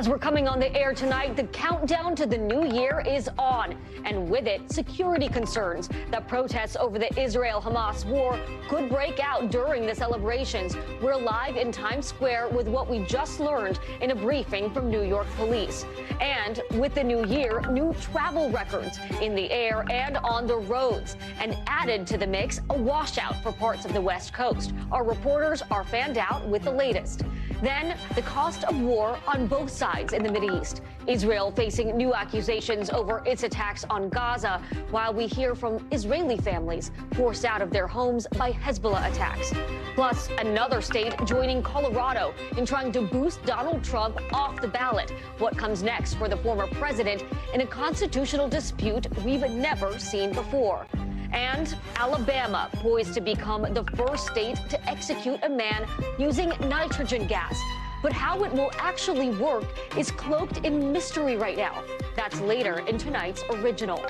As we're coming on the air tonight, the countdown to the new year is on, and with it, security concerns that protests over the Israel-Hamas war could break out during the celebrations. We're live in Times Square with what we just learned in a briefing from New York police. And with the new year, new travel records in the air and on the roads. And added to the mix, a washout for parts of the West Coast. Our reporters are fanned out with the latest. Then, the cost of war on both sides in the Mideast. Israel facing new accusations over its attacks on Gaza, while we hear from Israeli families forced out of their homes by Hezbollah attacks. Plus, another state joining Colorado in trying to boost Donald Trump off the ballot. What comes next for the former president in a constitutional dispute we've never seen before. And Alabama poised to become the first state to execute a man using nitrogen gas. But how it will actually work is cloaked in mystery right now. That's later in tonight's Original.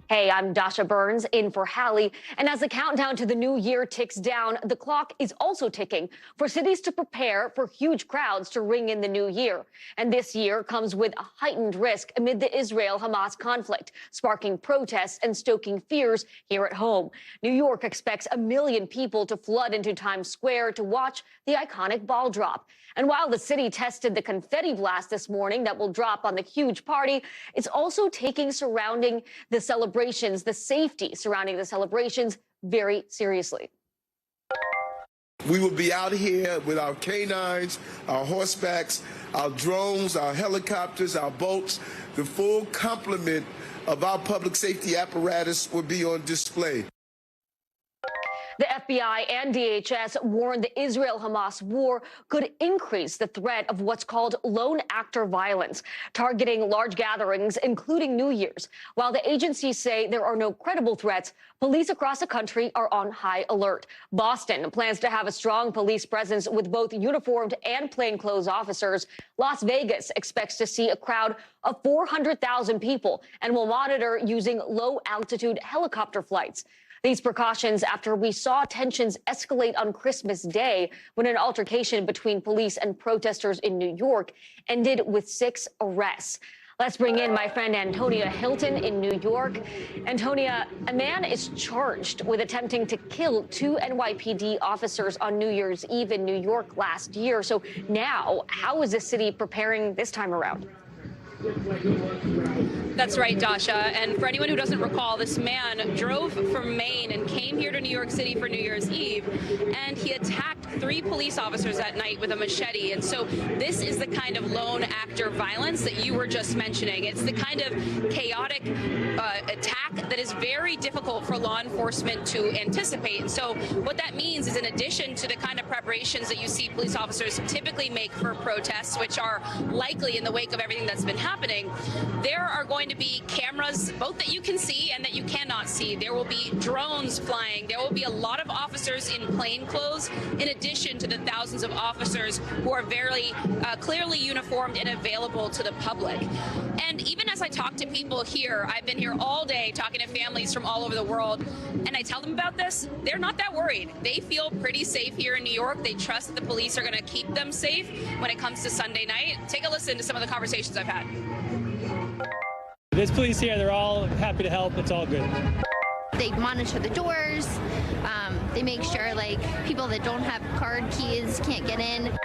Hey, I'm Dasha Burns in for Hallie. And as the countdown to the new year ticks down, the clock is also ticking for cities to prepare for huge crowds to ring in the new year. And this year comes with a heightened risk amid the Israel-Hamas conflict, sparking protests and stoking fears here at home. New York expects 1 million people to flood into Times Square to watch the iconic ball drop. And while the city tested the confetti blast this morning that will drop on the huge party, it's also taking surrounding the celebrations, the safety surrounding the celebrations, very seriously. We will be out here with our canines, our horsebacks, our drones, our helicopters, our boats. The full complement of our public safety apparatus will be on display. The FBI and DHS warned the Israel-Hamas war could increase the threat of what's called lone actor violence, targeting large gatherings, including New Year's. While the agencies say there are no credible threats, police across the country are on high alert. Boston plans to have a strong police presence with both uniformed and plainclothes officers. Las Vegas expects to see a crowd of 400,000 people and will monitor using low-altitude helicopter flights. These precautions after we saw tensions escalate on Christmas Day when an altercation between police and protesters in New York ended with 6 arrests. Let's bring in my friend Antonia Hilton in New York. Antonia, a man is charged with attempting to kill 2 NYPD officers on New Year's Eve in New York last year. So now, how is the city preparing this time around? That's right, Dasha. And for anyone who doesn't recall, this man drove from Maine and came here to New York City for New Year's Eve, and he attacked 3 police officers that night with a machete. And so this is the kind of lone actor violence that you were just mentioning. It's the kind of chaotic attack that is very difficult for law enforcement to anticipate. And so what that means is, in addition to the kind of preparations that you see police officers typically make for protests, which are likely in the wake of everything that's been happening, there are going to be cameras both that you can see and that you cannot see. There will be drones flying. There will be a lot of officers in plain clothes, in addition to the thousands of officers who are very clearly uniformed and available to the public. And even as I talk to people here, I've been here all day talking to families from all over the world, and I tell them about this, they're not that worried. They feel pretty safe here in New York. They trust that the police are going to keep them safe when it comes to Sunday night. Take a listen to some of the conversations I've had. There's police here. They're all happy to help. It's all good. They monitor the doors. They make sure, like, people that don't have card keys can't get in.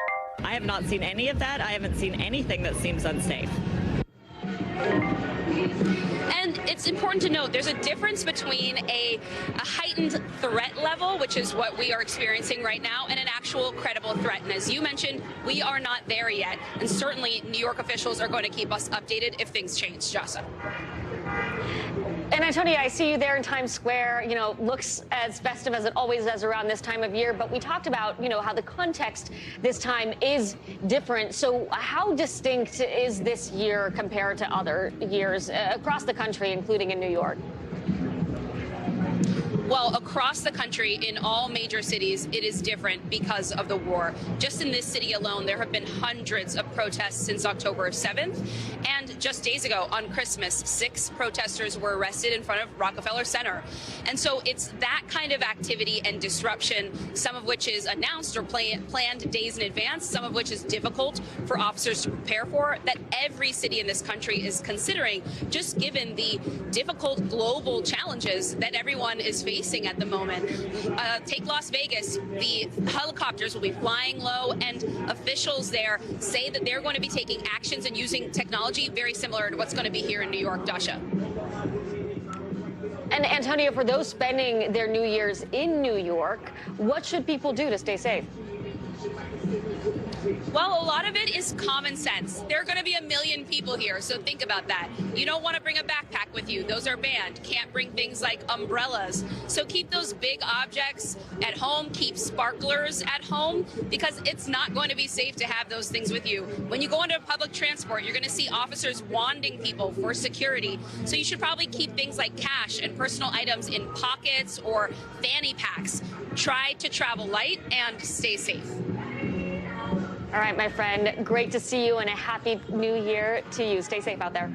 I have not seen any of that. I haven't seen anything that seems unsafe. And it's important to note there's a difference between a heightened threat level, which is what we are experiencing right now, and an actual credible threat. And as you mentioned, we are not there yet. And certainly New York officials are going to keep us updated if things change. Jasa. And Antonia, I see you there in Times Square. You know, looks as festive as it always does around this time of year. But we talked about, you know, how the context this time is different. So how distinct is this year compared to other years across the country, including in New York? Well, across the country in all major cities, it is different because of the war. Just in this city alone, there have been hundreds of protests since October 7th. And just days ago on Christmas, 6 protesters were arrested in front of Rockefeller Center. And so it's that kind of activity and disruption, some of which is announced or planned days in advance, some of which is difficult for officers to prepare for, that every city in this country is considering, just given the difficult global challenges that everyone is facing at the moment. Take Las Vegas. The helicopters will be flying low, and officials there say that they're going to be taking actions and using technology very similar to what's going to be here in New York, Dasha. And Antonio, for those spending their New Year's in New York, what should people do to stay safe? Well, a lot of it is common sense. There are going to be 1 million people here, so think about that. You don't want to bring a backpack with you. Those are banned. Can't bring things like umbrellas. So keep those big objects at home. Keep sparklers at home, because it's not going to be safe to have those things with you. When you go into public transport, you're going to see officers wanding people for security. So you should probably keep things like cash and personal items in pockets or fanny packs. Try to travel light and stay safe. All right, my friend, great to see you, and a happy new year to you. Stay safe out there.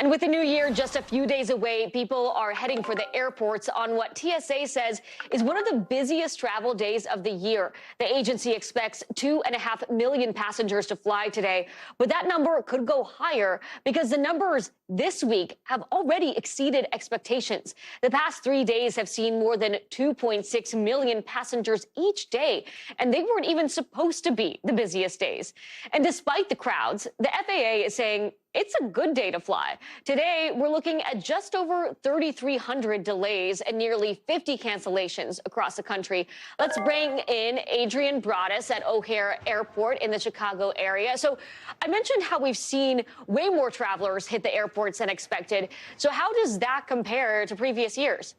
And with the new year just a few days away, people are heading for the airports on what TSA says is one of the busiest travel days of the year. The agency expects 2.5 million passengers to fly today, but that number could go higher because the numbers this week have already exceeded expectations. The past 3 days have seen more than 2.6 million passengers each day, and they weren't even supposed to be the busiest days. And despite the crowds, the FAA is saying it's a good day to fly. Today, we're looking at just over 3,300 delays and nearly 50 cancellations across the country. Let's bring in Adrian Broaddus at O'Hare Airport in the Chicago area. So I mentioned how we've seen way more travelers hit the airports than expected. So how does that compare to previous years?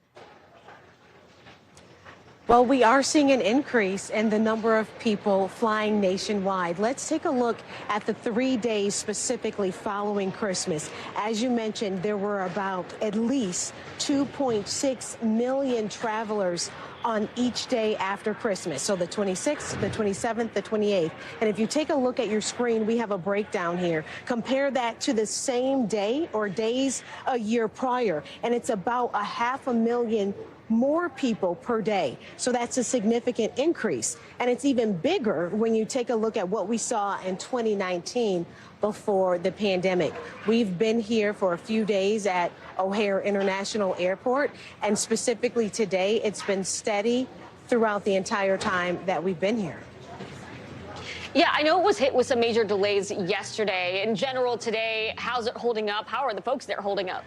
Well, we are seeing an increase in the number of people flying nationwide. Let's take a look at the 3 days specifically following Christmas. As you mentioned, there were about at least 2.6 million travelers on each day after Christmas. So the 26th, the 27th, the 28th. And if you take a look at your screen, we have a breakdown here. Compare that to the same day or days a year prior, and it's about 500,000 more people per day. So that's a significant increase. And it's even bigger when you take a look at what we saw in 2019 before the pandemic. We've been here for a few days at O'Hare International Airport, and specifically today, it's been steady throughout the entire time that we've been here. Yeah, I know it was hit with some major delays yesterday. In general, today, how's it holding up? How are the folks there holding up?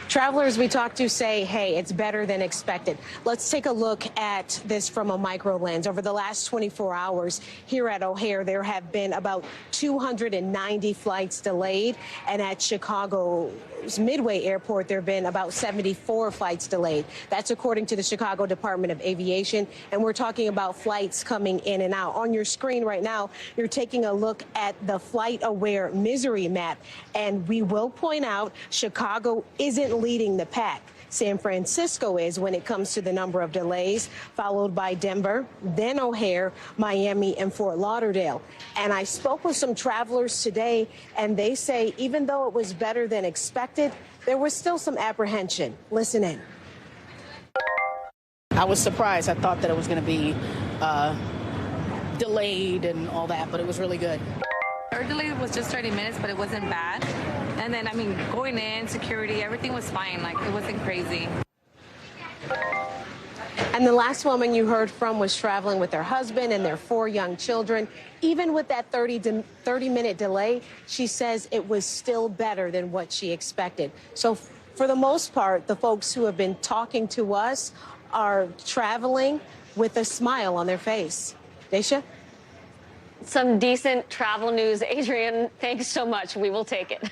Travelers we talked to say, hey, it's better than expected. Let's take a look at this from a micro lens. Over the last 24 hours here at O'Hare, there have been about 290 flights delayed. And at Chicago's Midway Airport, there have been about 74 flights delayed. That's according to the Chicago Department of Aviation. And we're talking about flights coming in and out. On your screen right now, you're taking a look at the Flight Aware misery map. And we will point out Chicago isn't leading the pack. San Francisco is when it comes to the number of delays, followed by Denver, then O'Hare, Miami, and Fort Lauderdale. And I spoke with some travelers today, and they say even though it was better than expected, there was still some apprehension. Listen in. I was surprised. I thought that it was going to be delayed and all that, but it was really good. Our delay was just 30 minutes, but it wasn't bad. And then, I mean, going in, security, everything was fine. Like, it wasn't crazy. And the last woman you heard from was traveling with her husband and their 4 young children. Even with that 30-minute delay, she says it was still better than what she expected. So for the most part, the folks who have been talking to us are traveling with a smile on their face. Daisha? Some decent travel news. Adrian, thanks so much. We will take it.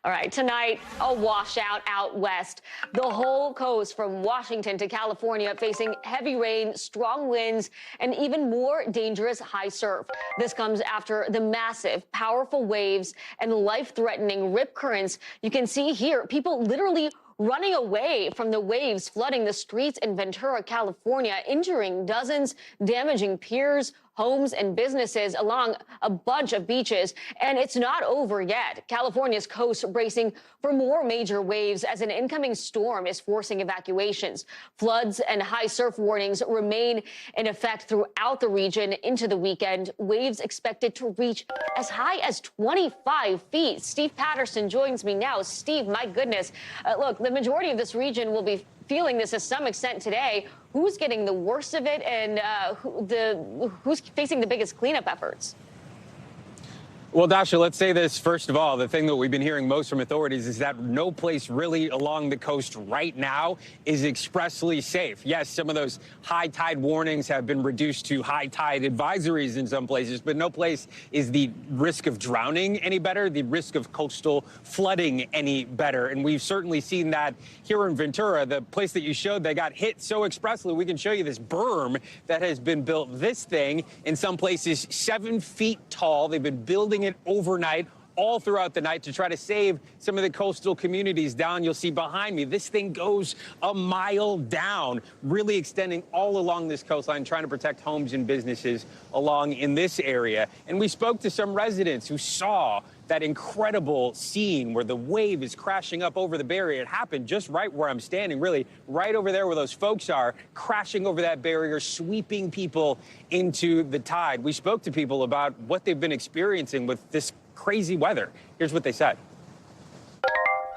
All right, tonight, a washout out west. The whole coast from Washington to California facing heavy rain, strong winds, and even more dangerous high surf. This comes after the massive, powerful waves and life-threatening rip currents. You can see here, people literally running away from the waves flooding the streets in Ventura, California, injuring dozens, damaging piers, homes and businesses along a bunch of beaches. And it's not over yet. California's coast bracing for more major waves as an incoming storm is forcing evacuations. Floods and high surf warnings remain in effect throughout the region into the weekend. Waves expected to reach as high as 25 feet. Steve Patterson joins me now. Steve, my goodness. Look, the majority of this region will be feeling this to some extent today. Who's getting the worst of it, and who's facing the biggest cleanup efforts? Well, Dasha, let's say this. First of all, the thing that we've been hearing most from authorities is that no place really along the coast right now is expressly safe. Yes, some of those high tide warnings have been reduced to high tide advisories in some places, but no place is the risk of drowning any better, the risk of coastal flooding any better. And we've certainly seen that here in Ventura, the place that you showed, they got hit so expressly. We can show you this berm that has been built. This thing, in some places, 7 feet tall. They've been building it overnight, all throughout the night, to try to save some of the coastal communities down. You'll see behind me, this thing goes a mile down, really extending all along this coastline, trying to protect homes and businesses along in this area. And we spoke to some residents who saw that incredible scene where the wave is crashing up over the barrier. It happened just right where I'm standing, really right over there where those folks are, crashing over that barrier, sweeping people into the tide. We spoke to people about what they've been experiencing with this crazy weather. Here's what they said.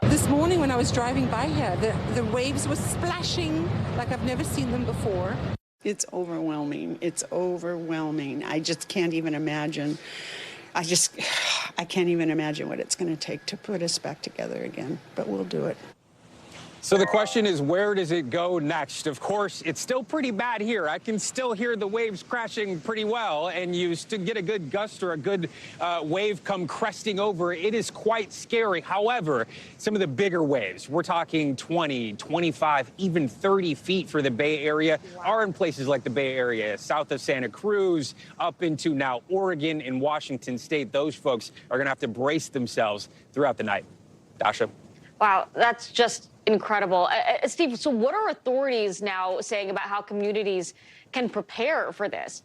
This morning when I was driving by here, the waves were splashing like I've never seen them before. It's overwhelming. It's overwhelming. I just can't even imagine. I can't even imagine what it's going to take to put us back together again, but we'll do it. So the question is, where does it go next? Of course, it's still pretty bad here. I can still hear the waves crashing pretty well, and you still get a good gust or a good wave come cresting over. It is quite scary. However, some of the bigger waves, we're talking 20, 25, even 30 feet for the Bay Area, are in places like the Bay Area, south of Santa Cruz, up into now Oregon and Washington State. Those folks are going to have to brace themselves throughout the night. Dasha. Wow, that's just incredible. Steve, so what are authorities now saying about how communities can prepare for this?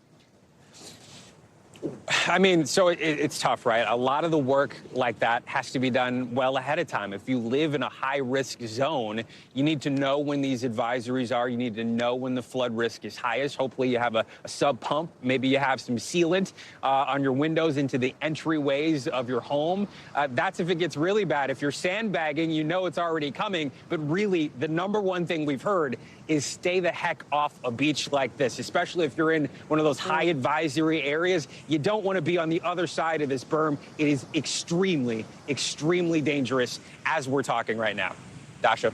I mean, so it's tough, right? A lot of the work like that has to be done well ahead of time. If you live in a high-risk zone, you need to know when these advisories are. You need to know when the flood risk is highest. Hopefully you have a sub pump. Maybe you have some sealant on your windows into the entryways of your home. That's if it gets really bad. If you're sandbagging, you know it's already coming. But really, the number one thing we've heard is stay the heck off a beach like this, especially if you're in one of those high advisory areas. You don't want to be on the other side of this berm. It is extremely, extremely dangerous as we're talking right now. Dasha.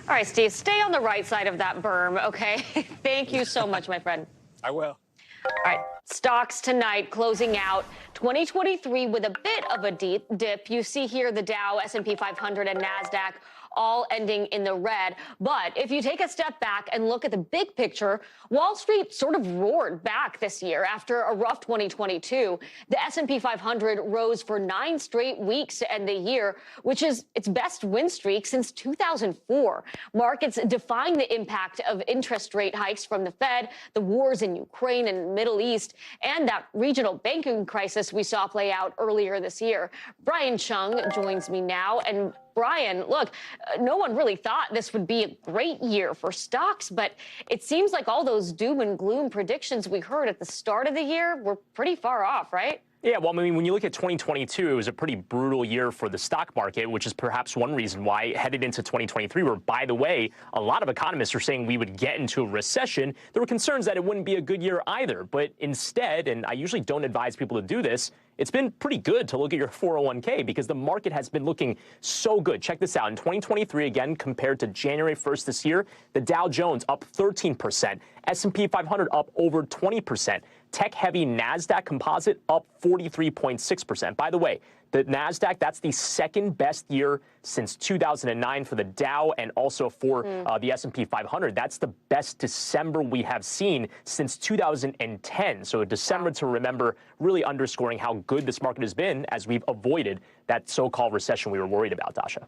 All right, Steve, stay on the right side of that berm, okay? Thank you so much, my friend. I will. All right, stocks tonight closing out 2023 with a bit of a dip. You see here the Dow, S&P 500, and NASDAQ all ending in the red. But if you take a step back and look at the big picture, Wall Street sort of roared back this year after a rough 2022. The S&P 500 rose for 9 straight weeks to end the year, which is its best win streak since 2004. Markets defying the impact of interest rate hikes from the Fed, the wars in Ukraine and the Middle East, and that regional banking crisis we saw play out earlier this year. Brian Chung joins me now. And Brian, look, no one really thought this would be a great year for stocks, but it seems like all those doom and gloom predictions we heard at the start of the year were pretty far off, right? Yeah, well, I mean, when you look at 2022, it was a pretty brutal year for the stock market, which is perhaps one reason why headed into 2023, where, by the way, a lot of economists are saying we would get into a recession. There were concerns that it wouldn't be a good year either. But instead, and I usually don't advise people to do this, it's been pretty good to look at your 401k because the market has been looking so good. Check this out. In 2023, again, compared to January 1st this year, the Dow Jones up 13%, S&P 500 up over 20%. Tech-heavy NASDAQ composite up 43.6%. By the way, the NASDAQ, that's the second best year since 2009 for the Dow and also for the S&P 500. That's the best December we have seen since 2010. So a December to remember, really underscoring how good this market has been as we've avoided that so-called recession we were worried about, Dasha.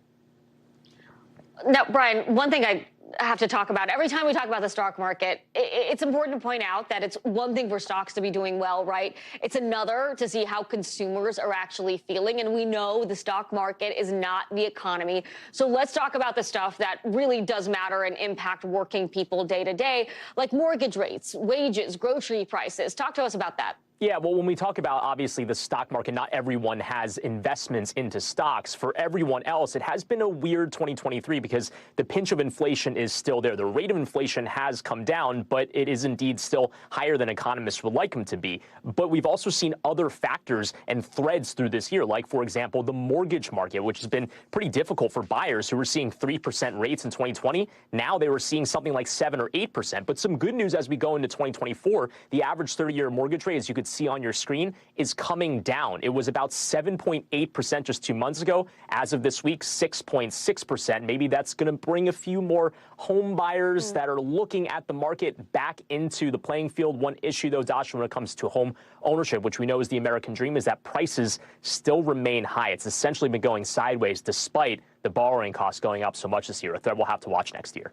Now, Brian, one thing I have to talk about, every time we talk about the stock market, it's important to point out that it's one thing for stocks to be doing well, right? It's another to see how consumers are actually feeling. And we know the stock market is not the economy. So let's talk about the stuff that really does matter and impact working people day to day, like mortgage rates, wages, grocery prices. Talk to us about that. Yeah, well, when we talk about, obviously, the stock market, not everyone has investments into stocks. For everyone else, it has been a weird 2023 because the pinch of inflation is still there. The rate of inflation has come down, but it is indeed still higher than economists would like them to be. But we've also seen other factors and threads through this year, like, for example, the mortgage market, which has been pretty difficult for buyers who were seeing 3% rates in 2020. Now they were seeing something like 7 or 8%. But some good news as we go into 2024, the average 30-year mortgage rate, as you could see on your screen, is coming down. It was about 7.8% just 2 months ago. As of this week, 6.6%. Maybe that's going to bring a few more home buyers that are looking at the market back into the playing field. One issue, though, Dasha, when it comes to home ownership, which we know is the American dream, is that prices still remain high. It's essentially been going sideways despite the borrowing costs going up so much this year. A threat we'll have to watch next year.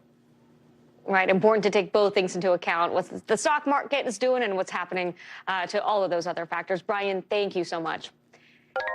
Right. Important to take both things into account, what the stock market is doing and what's happening to all of those other factors. Brian, thank you so much.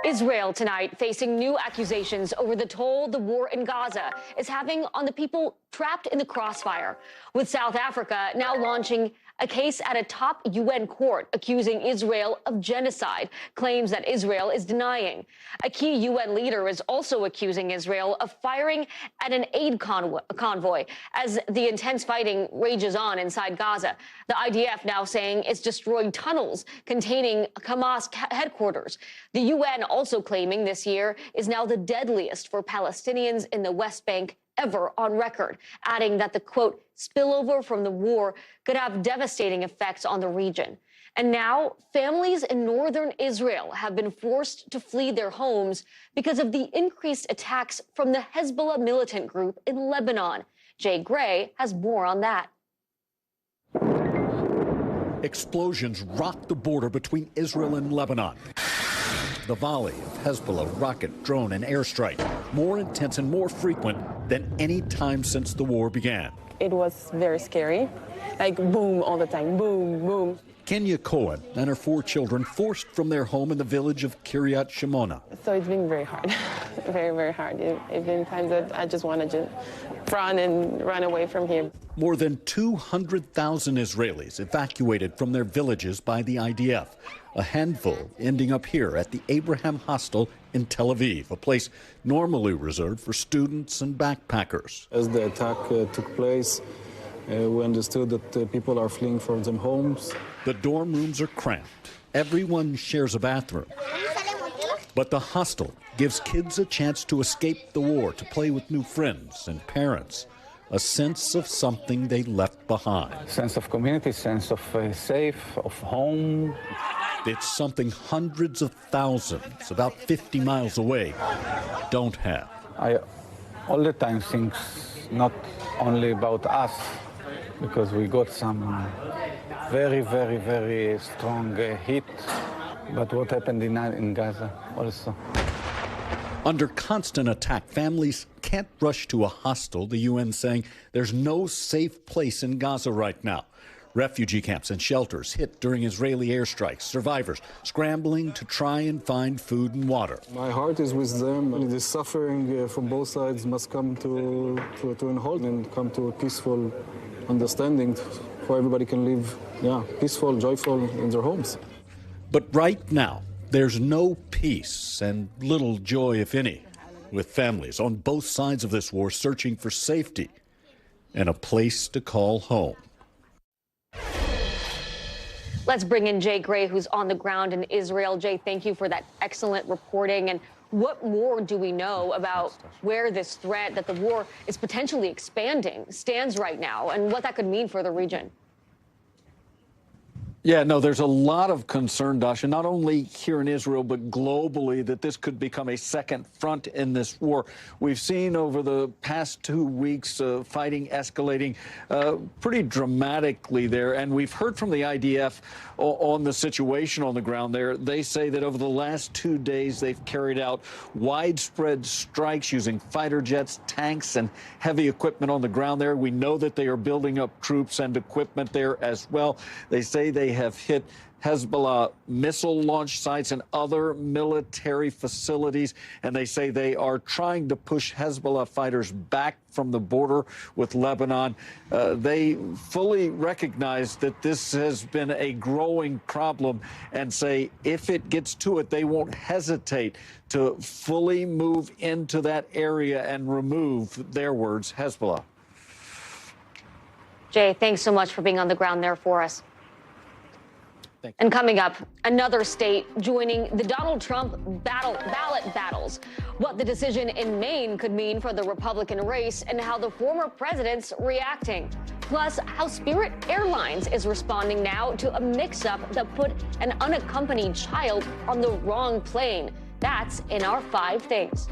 Israel tonight facing new accusations over the toll the war in Gaza is having on the people trapped in the crossfire, with South Africa now launching a case at a top UN court accusing Israel of genocide, claims that Israel is denying. A key UN leader is also accusing Israel of firing at an aid convoy as the intense fighting rages on inside Gaza. The IDF now saying it's destroyed tunnels containing Hamas headquarters. The UN also claiming this year is now the deadliest for Palestinians in the West Bank ever on record, adding that the, quote, spillover from the war could have devastating effects on the region. And now families in northern Israel have been forced to flee their homes because of the increased attacks from the Hezbollah militant group in Lebanon. Jay Gray has more on that. Explosions rocked the border between Israel and Lebanon. The volley of Hezbollah rocket, drone, and airstrike, more intense and more frequent than any time since the war began. It was very scary, like boom all the time, boom, boom. Kenya Cohen and her 4 children forced from their home in the village of Kiryat Shimona. So it's been very hard, very, very hard. It's been times that I just want to run and run away from here. More than 200,000 Israelis evacuated from their villages by the IDF. A handful ending up here at the Abraham Hostel in Tel Aviv, a place normally reserved for students and backpackers. As the attack took place, we understood that people are fleeing from their homes. The dorm rooms are cramped. Everyone shares a bathroom. But the hostel gives kids a chance to escape the war, to play with new friends and parents. A sense of something they left behind. Sense of community, sense of safe, of home. It's something hundreds of thousands, about 50 miles away, don't have. I all the time think not only about us, because we got some very, very, very strong hit, but what happened in Gaza also. Under constant attack, families can't rush to a hostel, the UN saying there's no safe place in Gaza right now. Refugee camps and shelters hit during Israeli airstrikes. Survivors scrambling to try and find food and water. My heart is with them. The suffering from both sides must come to an halt and come to a peaceful understanding where everybody can live, peaceful, joyful in their homes. But right now, there's no peace and little joy, if any, with families on both sides of this war searching for safety and a place to call home. Let's bring in Jay Gray, who's on the ground in Israel. Jay, thank you for that excellent reporting. And what more do we know about where this threat that the war is potentially expanding stands right now and what that could mean for the region? Yeah, no, there's a lot of concern, Dasha, not only here in Israel, but globally, that this could become a second front in this war. We've seen over the past 2 weeks fighting escalating pretty dramatically there. And we've heard from the IDF on the situation on the ground there. They say that over the last 2 days, they've carried out widespread strikes using fighter jets, tanks, and heavy equipment on the ground there. We know that they are building up troops and equipment there as well. They say they have hit Hezbollah missile launch sites and other military facilities, and they say they are trying to push Hezbollah fighters back from the border with Lebanon. They fully recognize that this has been a growing problem and say if it gets to it, they won't hesitate to fully move into that area and remove, their words, Hezbollah. Jay, thanks so much for being on the ground there for us. And coming up, another state joining the Donald Trump ballot battles. What the decision in Maine could mean for the Republican race and how the former president's reacting. Plus, how Spirit Airlines is responding now to a mix-up that put an unaccompanied child on the wrong plane. That's in our 5 things.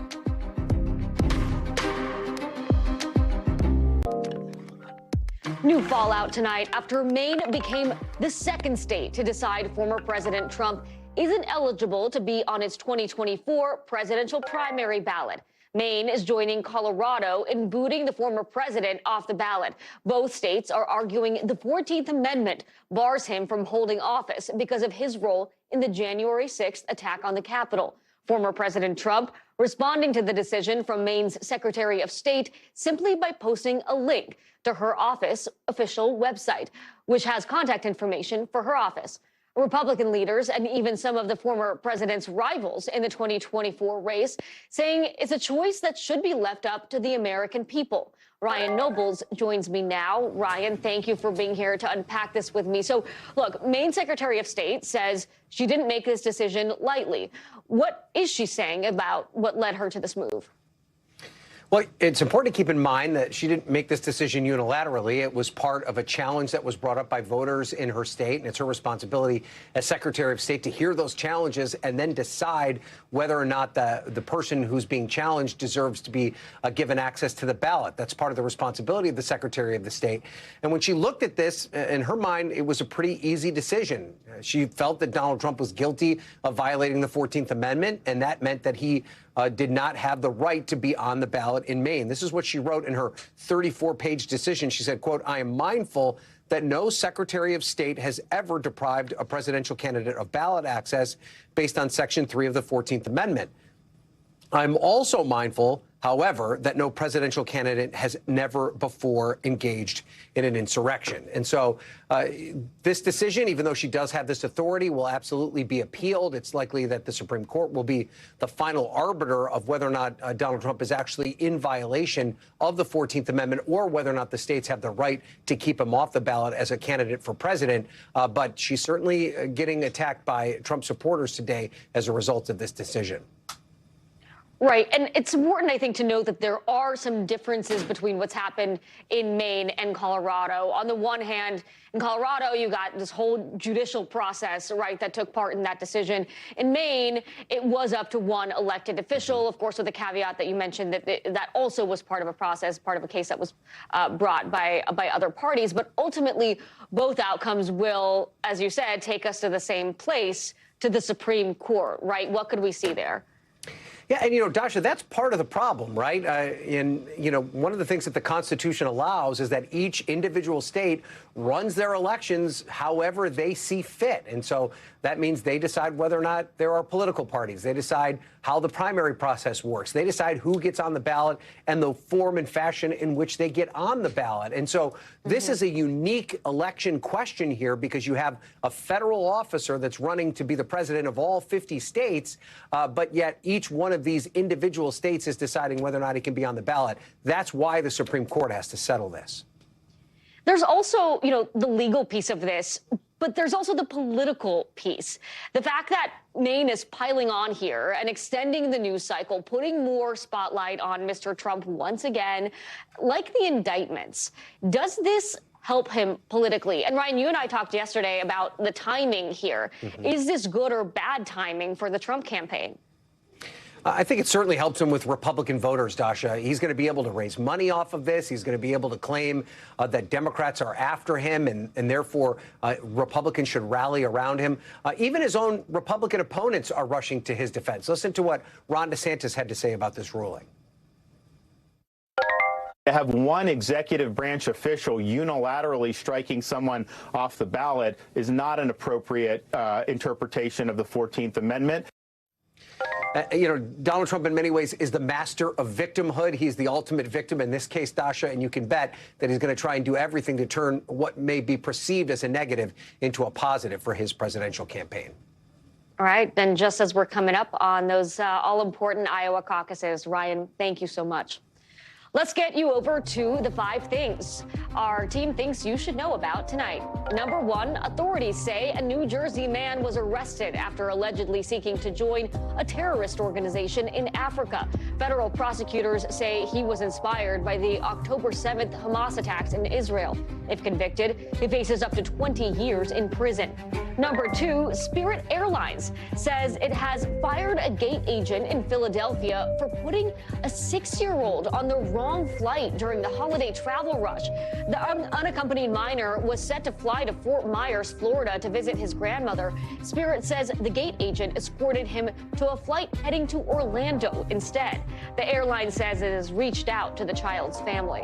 New fallout tonight after Maine became the second state to decide former President Trump isn't eligible to be on its 2024 presidential primary ballot. Maine is joining Colorado in booting the former president off the ballot. Both states are arguing the 14th Amendment bars him from holding office because of his role in the January 6th attack on the Capitol. Former President Trump responding to the decision from Maine's Secretary of State simply by posting a link to her office official website, which has contact information for her office. Republican leaders and even some of the former president's rivals in the 2024 race saying it's a choice that should be left up to the American people. Ryan Nobles joins me now. Ryan, thank you for being here to unpack this with me. So, look, Maine Secretary of State says she didn't make this decision lightly. What is she saying about what led her to this move? Well, it's important to keep in mind that she didn't make this decision unilaterally. It was part of a challenge that was brought up by voters in her state, and it's her responsibility as Secretary of State to hear those challenges and then decide whether or not the person who's being challenged deserves to be given access to the ballot. That's part of the responsibility of the Secretary of the State. And when she looked at this, in her mind, it was a pretty easy decision. She felt that Donald Trump was guilty of violating the 14th Amendment, and that meant that he did not have the right to be on the ballot in Maine. This is what she wrote in her 34-page decision. She said, quote, "I am mindful that no Secretary of State has ever deprived a presidential candidate of ballot access based on Section 3 of the 14th Amendment. I'm also mindful, however, that no presidential candidate has never before engaged in an insurrection." And so this decision, even though she does have this authority, will absolutely be appealed. It's likely that the Supreme Court will be the final arbiter of whether or not Donald Trump is actually in violation of the 14th Amendment or whether or not the states have the right to keep him off the ballot as a candidate for president. But she's certainly getting attacked by Trump supporters today as a result of this decision. Right. And it's important, I think, to note that there are some differences between what's happened in Maine and Colorado. On the one hand, in Colorado, you got this whole judicial process, right, that took part in that decision. In Maine, it was up to one elected official, of course, with the caveat that you mentioned that that also was part of a process, part of a case that was brought by other parties. But ultimately, both outcomes will, as you said, take us to the same place, to the Supreme Court, right? What could we see there? Yeah, and, Dasha, that's part of the problem, right? One of the things that the Constitution allows is that each individual state runs their elections however they see fit. And so that means they decide whether or not there are political parties. They decide how the primary process works. They decide who gets on the ballot and the form and fashion in which they get on the ballot. And so this is a unique election question here because you have a federal officer that's running to be the president of all 50 states, but yet each one of these individual states is deciding whether or not he can be on the ballot. That's why the Supreme Court has to settle this. There's also, the legal piece of this, but there's also the political piece. The fact that Maine is piling on here and extending the news cycle, putting more spotlight on Mr. Trump once again, like the indictments. Does this help him politically. And Ryan, you and I talked yesterday about the timing here. Is this good or bad timing for the Trump campaign? I think it certainly helps him with Republican voters, Dasha. He's going to be able to raise money off of this. He's going to be able to claim that Democrats are after him and therefore Republicans should rally around him. Even his own Republican opponents are rushing to his defense. Listen to what Ron DeSantis had to say about this ruling. To have one executive branch official unilaterally striking someone off the ballot is not an appropriate interpretation of the 14th Amendment. Donald Trump in many ways is the master of victimhood. He's the ultimate victim in this case, Dasha, and you can bet that he's going to try and do everything to turn what may be perceived as a negative into a positive for his presidential campaign. All right, then just as we're coming up on those all-important Iowa caucuses, Ryan, thank you so much. Let's get you over to the 5 things our team thinks you should know about tonight. Number 1, authorities say a New Jersey man was arrested after allegedly seeking to join a terrorist organization in Africa. Federal prosecutors say he was inspired by the October 7th Hamas attacks in Israel. If convicted, he faces up to 20 years in prison. Number 2, Spirit Airlines says it has fired a gate agent in Philadelphia for putting a 6-year-old on the wrong flight during the holiday travel rush. The unaccompanied minor was set to fly to Fort Myers, Florida to visit his grandmother. Spirit says the gate agent escorted him to a flight heading to Orlando instead. The airline says it has reached out to the child's family.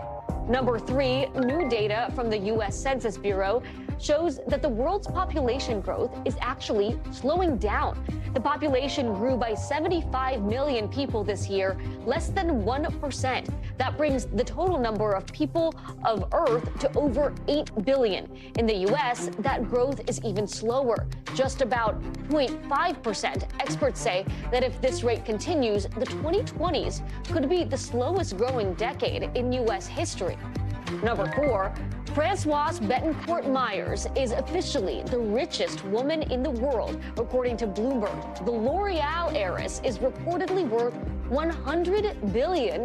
Number 3, new data from the U.S. Census Bureau shows that the world's population growth is actually slowing down. The population grew by 75 million people this year, less than 1%. That brings the total number of people of Earth to over 8 billion. In the U.S., that growth is even slower, just about 0.5%. Experts say that if this rate continues, the 2020s could be the slowest growing decade in U.S. history. Number 4, Francoise Bettencourt-Myers is officially the richest woman in the world, according to Bloomberg. The L'Oreal heiress is reportedly worth $100 billion,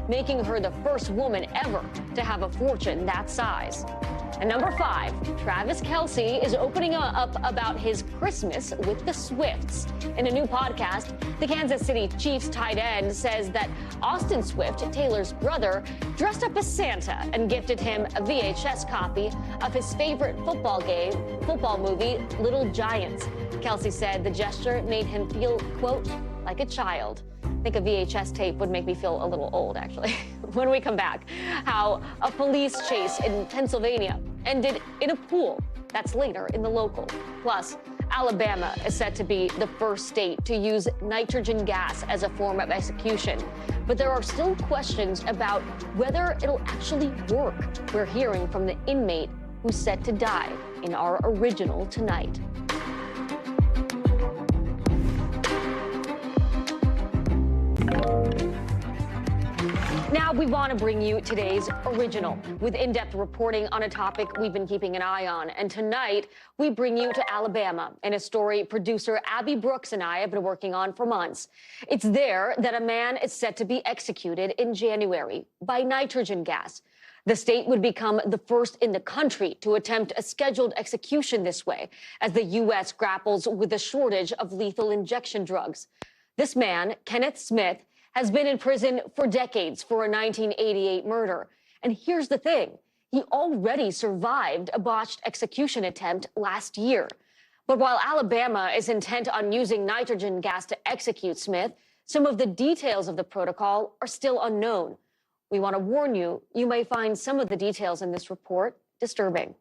making her the first woman ever to have a fortune that size. And number 5, Travis Kelce is opening up about his Christmas with the Swifts. In a new podcast, the Kansas City Chiefs tight end says that Austin Swift, Taylor's brother, dressed up as Santa and gifted him a VHS copy of his favorite football movie, Little Giants. Kelce said the gesture made him feel, quote, like a child. I think a VHS tape would make me feel a little old, actually. When we come back, how a police chase in Pennsylvania ended in a pool. That's later in the local. Plus, Alabama is said to be the first state to use nitrogen gas as a form of execution. But there are still questions about whether it'll actually work. We're hearing from the inmate who's set to die in our original tonight. Now we want to bring you today's original with in-depth reporting on a topic we've been keeping an eye on. And tonight we bring you to Alabama in a story producer Abby Brooks and I have been working on for months. It's there that a man is set to be executed in January by nitrogen gas. The state would become the first in the country to attempt a scheduled execution this way as the U.S. grapples with a shortage of lethal injection drugs. This man, Kenneth Smith, has been in prison for decades for a 1988 murder. And here's the thing. He already survived a botched execution attempt last year. But while Alabama is intent on using nitrogen gas to execute Smith, some of the details of the protocol are still unknown. We want to warn you, you may find some of the details in this report disturbing.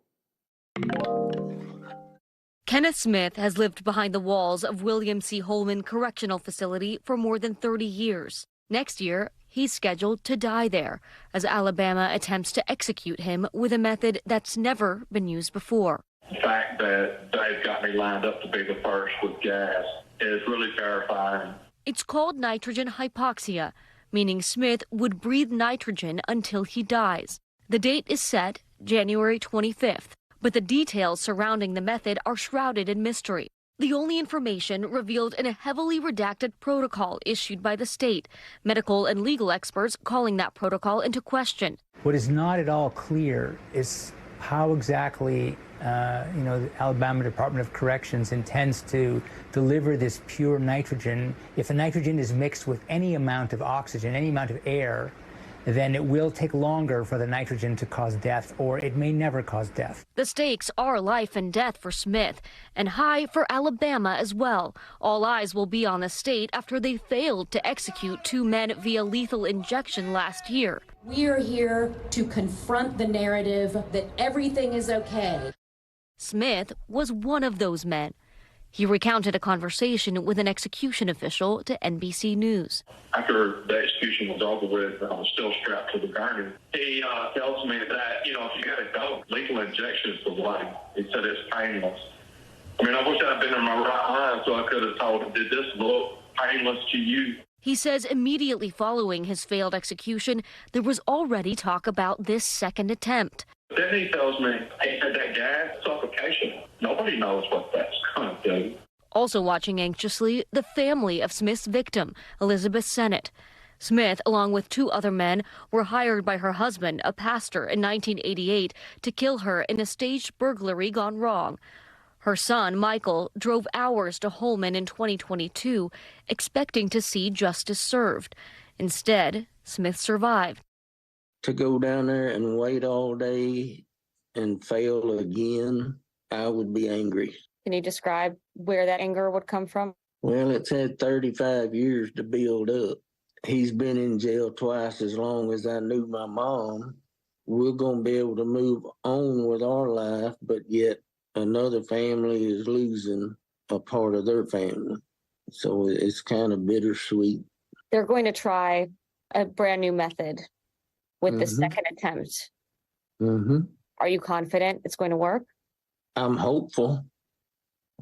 Kenneth Smith has lived behind the walls of William C. Holman Correctional Facility for more than 30 years. Next year, he's scheduled to die there as Alabama attempts to execute him with a method that's never been used before. The fact that they've got me lined up to be the first with gas is really terrifying. It's called nitrogen hypoxia, meaning Smith would breathe nitrogen until he dies. The date is set January 25th. But the details surrounding the method are shrouded in mystery. The only information revealed in a heavily redacted protocol issued by the state, medical and legal experts calling that protocol into question. What is not at all clear is how exactly the Alabama Department of Corrections intends to deliver this pure nitrogen. If the nitrogen is mixed with any amount of oxygen, any amount of air, then it will take longer for the nitrogen to cause death, or it may never cause death. The stakes are life and death for Smith, and high for Alabama as well. All eyes will be on the state after they failed to execute 2 men via lethal injection last year. We are here to confront the narrative that everything is okay. Smith was one of those men. He recounted a conversation with an execution official to NBC News. After the execution was over with, I was still strapped to the gurney. He tells me that, if you got to go, lethal injection is the way. He said it's painless. I mean, I wish I'd been in my right mind so I could have told him, did this look painless to you? He says immediately following his failed execution, there was already talk about this second attempt. Then he tells me, he said that gas suffocation. Nobody knows what that's going to do. Also watching anxiously, the family of Smith's victim, Elizabeth Sennett. Smith, along with 2 other men, were hired by her husband, a pastor, in 1988 to kill her in a staged burglary gone wrong. Her son, Michael, drove hours to Holman in 2022, expecting to see justice served. Instead, Smith survived. To go down there and wait all day and fail again, I would be angry. Can you describe where that anger would come from? Well, it's had 35 years to build up. He's been in jail twice as long as I knew my mom. We're going to be able to move on with our life, but yet another family is losing a part of their family. So it's kind of bittersweet. They're going to try a brand new method with the second attempt. Are you confident it's going to work? I'm hopeful.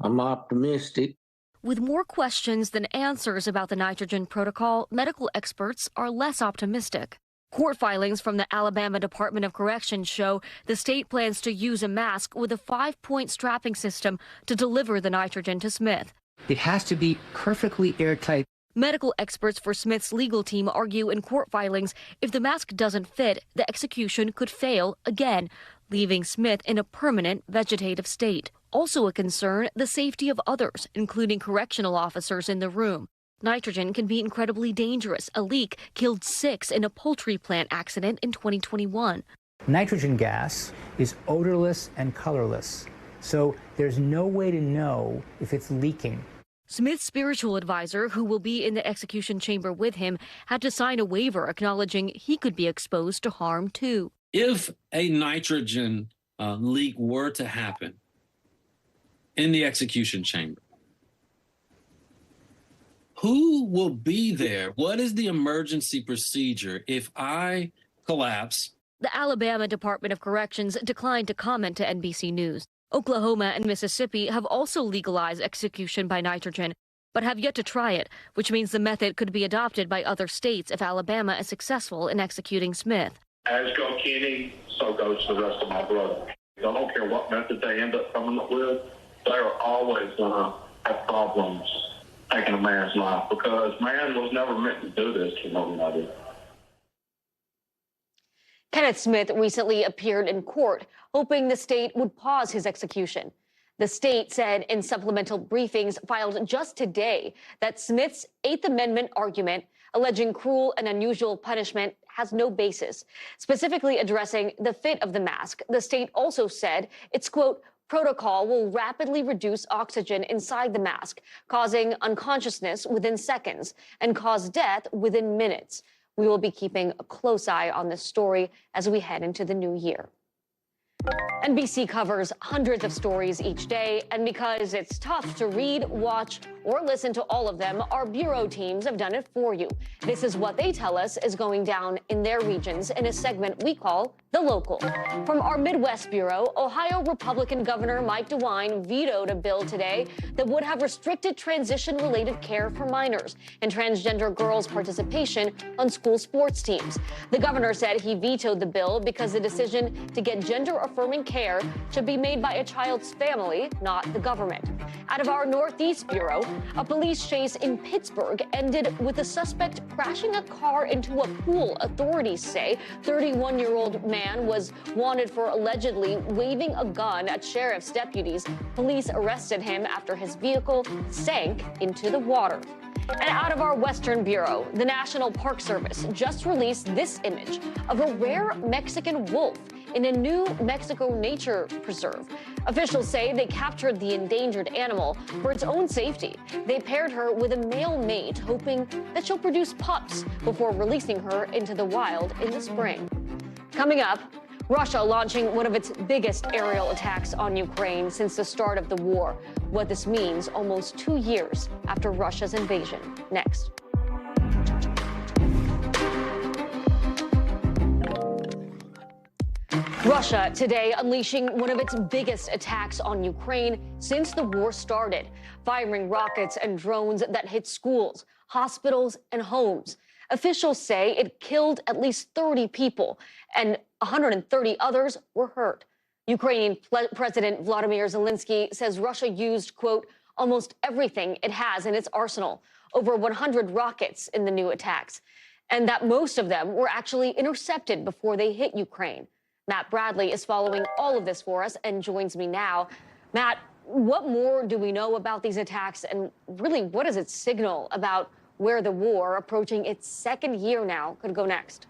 I'm optimistic. With more questions than answers about the nitrogen protocol, medical experts are less optimistic. Court filings from the Alabama Department of Corrections show the state plans to use a mask with a 5-point strapping system to deliver the nitrogen to Smith. It has to be perfectly airtight. Medical experts for Smith's legal team argue in court filings if the mask doesn't fit, the execution could fail again, leaving Smith in a permanent vegetative state. Also a concern, the safety of others, including correctional officers in the room. Nitrogen can be incredibly dangerous. A leak killed 6 in a poultry plant accident in 2021. Nitrogen gas is odorless and colorless, so there's no way to know if it's leaking. Smith's spiritual advisor, who will be in the execution chamber with him, had to sign a waiver acknowledging he could be exposed to harm too. If a nitrogen leak were to happen in the execution chamber, who will be there? What is the emergency procedure if I collapse? The Alabama Department of Corrections declined to comment to NBC News. Oklahoma and Mississippi have also legalized execution by nitrogen, but have yet to try it, which means the method could be adopted by other states if Alabama is successful in executing Smith. As go Kenny, so goes the rest of my brothers. I don't care what method they end up coming up with, they're always going to have problems taking a man's life because man was never meant to do this to nobody. Kenneth Smith recently appeared in court, hoping the state would pause his execution. The state said in supplemental briefings filed just today that Smith's 8th Amendment argument alleging cruel and unusual punishment has no basis. Specifically addressing the fit of the mask, the state also said its, quote, protocol will rapidly reduce oxygen inside the mask, causing unconsciousness within seconds and cause death within minutes. We will be keeping a close eye on this story as we head into the new year. NBC covers hundreds of stories each day, and because it's tough to read, watch, or listen to all of them, our bureau teams have done it for you. This is what they tell us is going down in their regions in a segment we call The Local. From our Midwest Bureau, Ohio Republican Governor Mike DeWine vetoed a bill today that would have restricted transition-related care for minors and transgender girls' participation on school sports teams. The governor said he vetoed the bill because the decision to get gender affirming care should be made by a child's family, not the government. Out of our Northeast Bureau, a police chase in Pittsburgh ended with a suspect crashing a car into a pool. Authorities say 31-year-old man was wanted for allegedly waving a gun at sheriff's deputies. Police arrested him after his vehicle sank into the water. And out of our Western Bureau, the National Park Service just released this image of a rare Mexican wolf in a New Mexico nature preserve. Officials say they captured the endangered animal for its own safety. They paired her with a male mate, hoping that she'll produce pups before releasing her into the wild in the spring. Coming up, Russia launching one of its biggest aerial attacks on Ukraine since the start of the war. What this means almost 2 years after Russia's invasion. Next. Russia today unleashing one of its biggest attacks on Ukraine since the war started, firing rockets and drones that hit schools, hospitals, and homes. Officials say it killed at least 30 people and 130 others were hurt. Ukrainian President Vladimir Zelensky says Russia used, quote, almost everything it has in its arsenal, over 100 rockets in the new attacks, and that most of them were actually intercepted before they hit Ukraine. Matt Bradley is following all of this for us and joins me now. Matt, what more do we know about these attacks, and really what does it signal about where the war, approaching its second year now, could go next?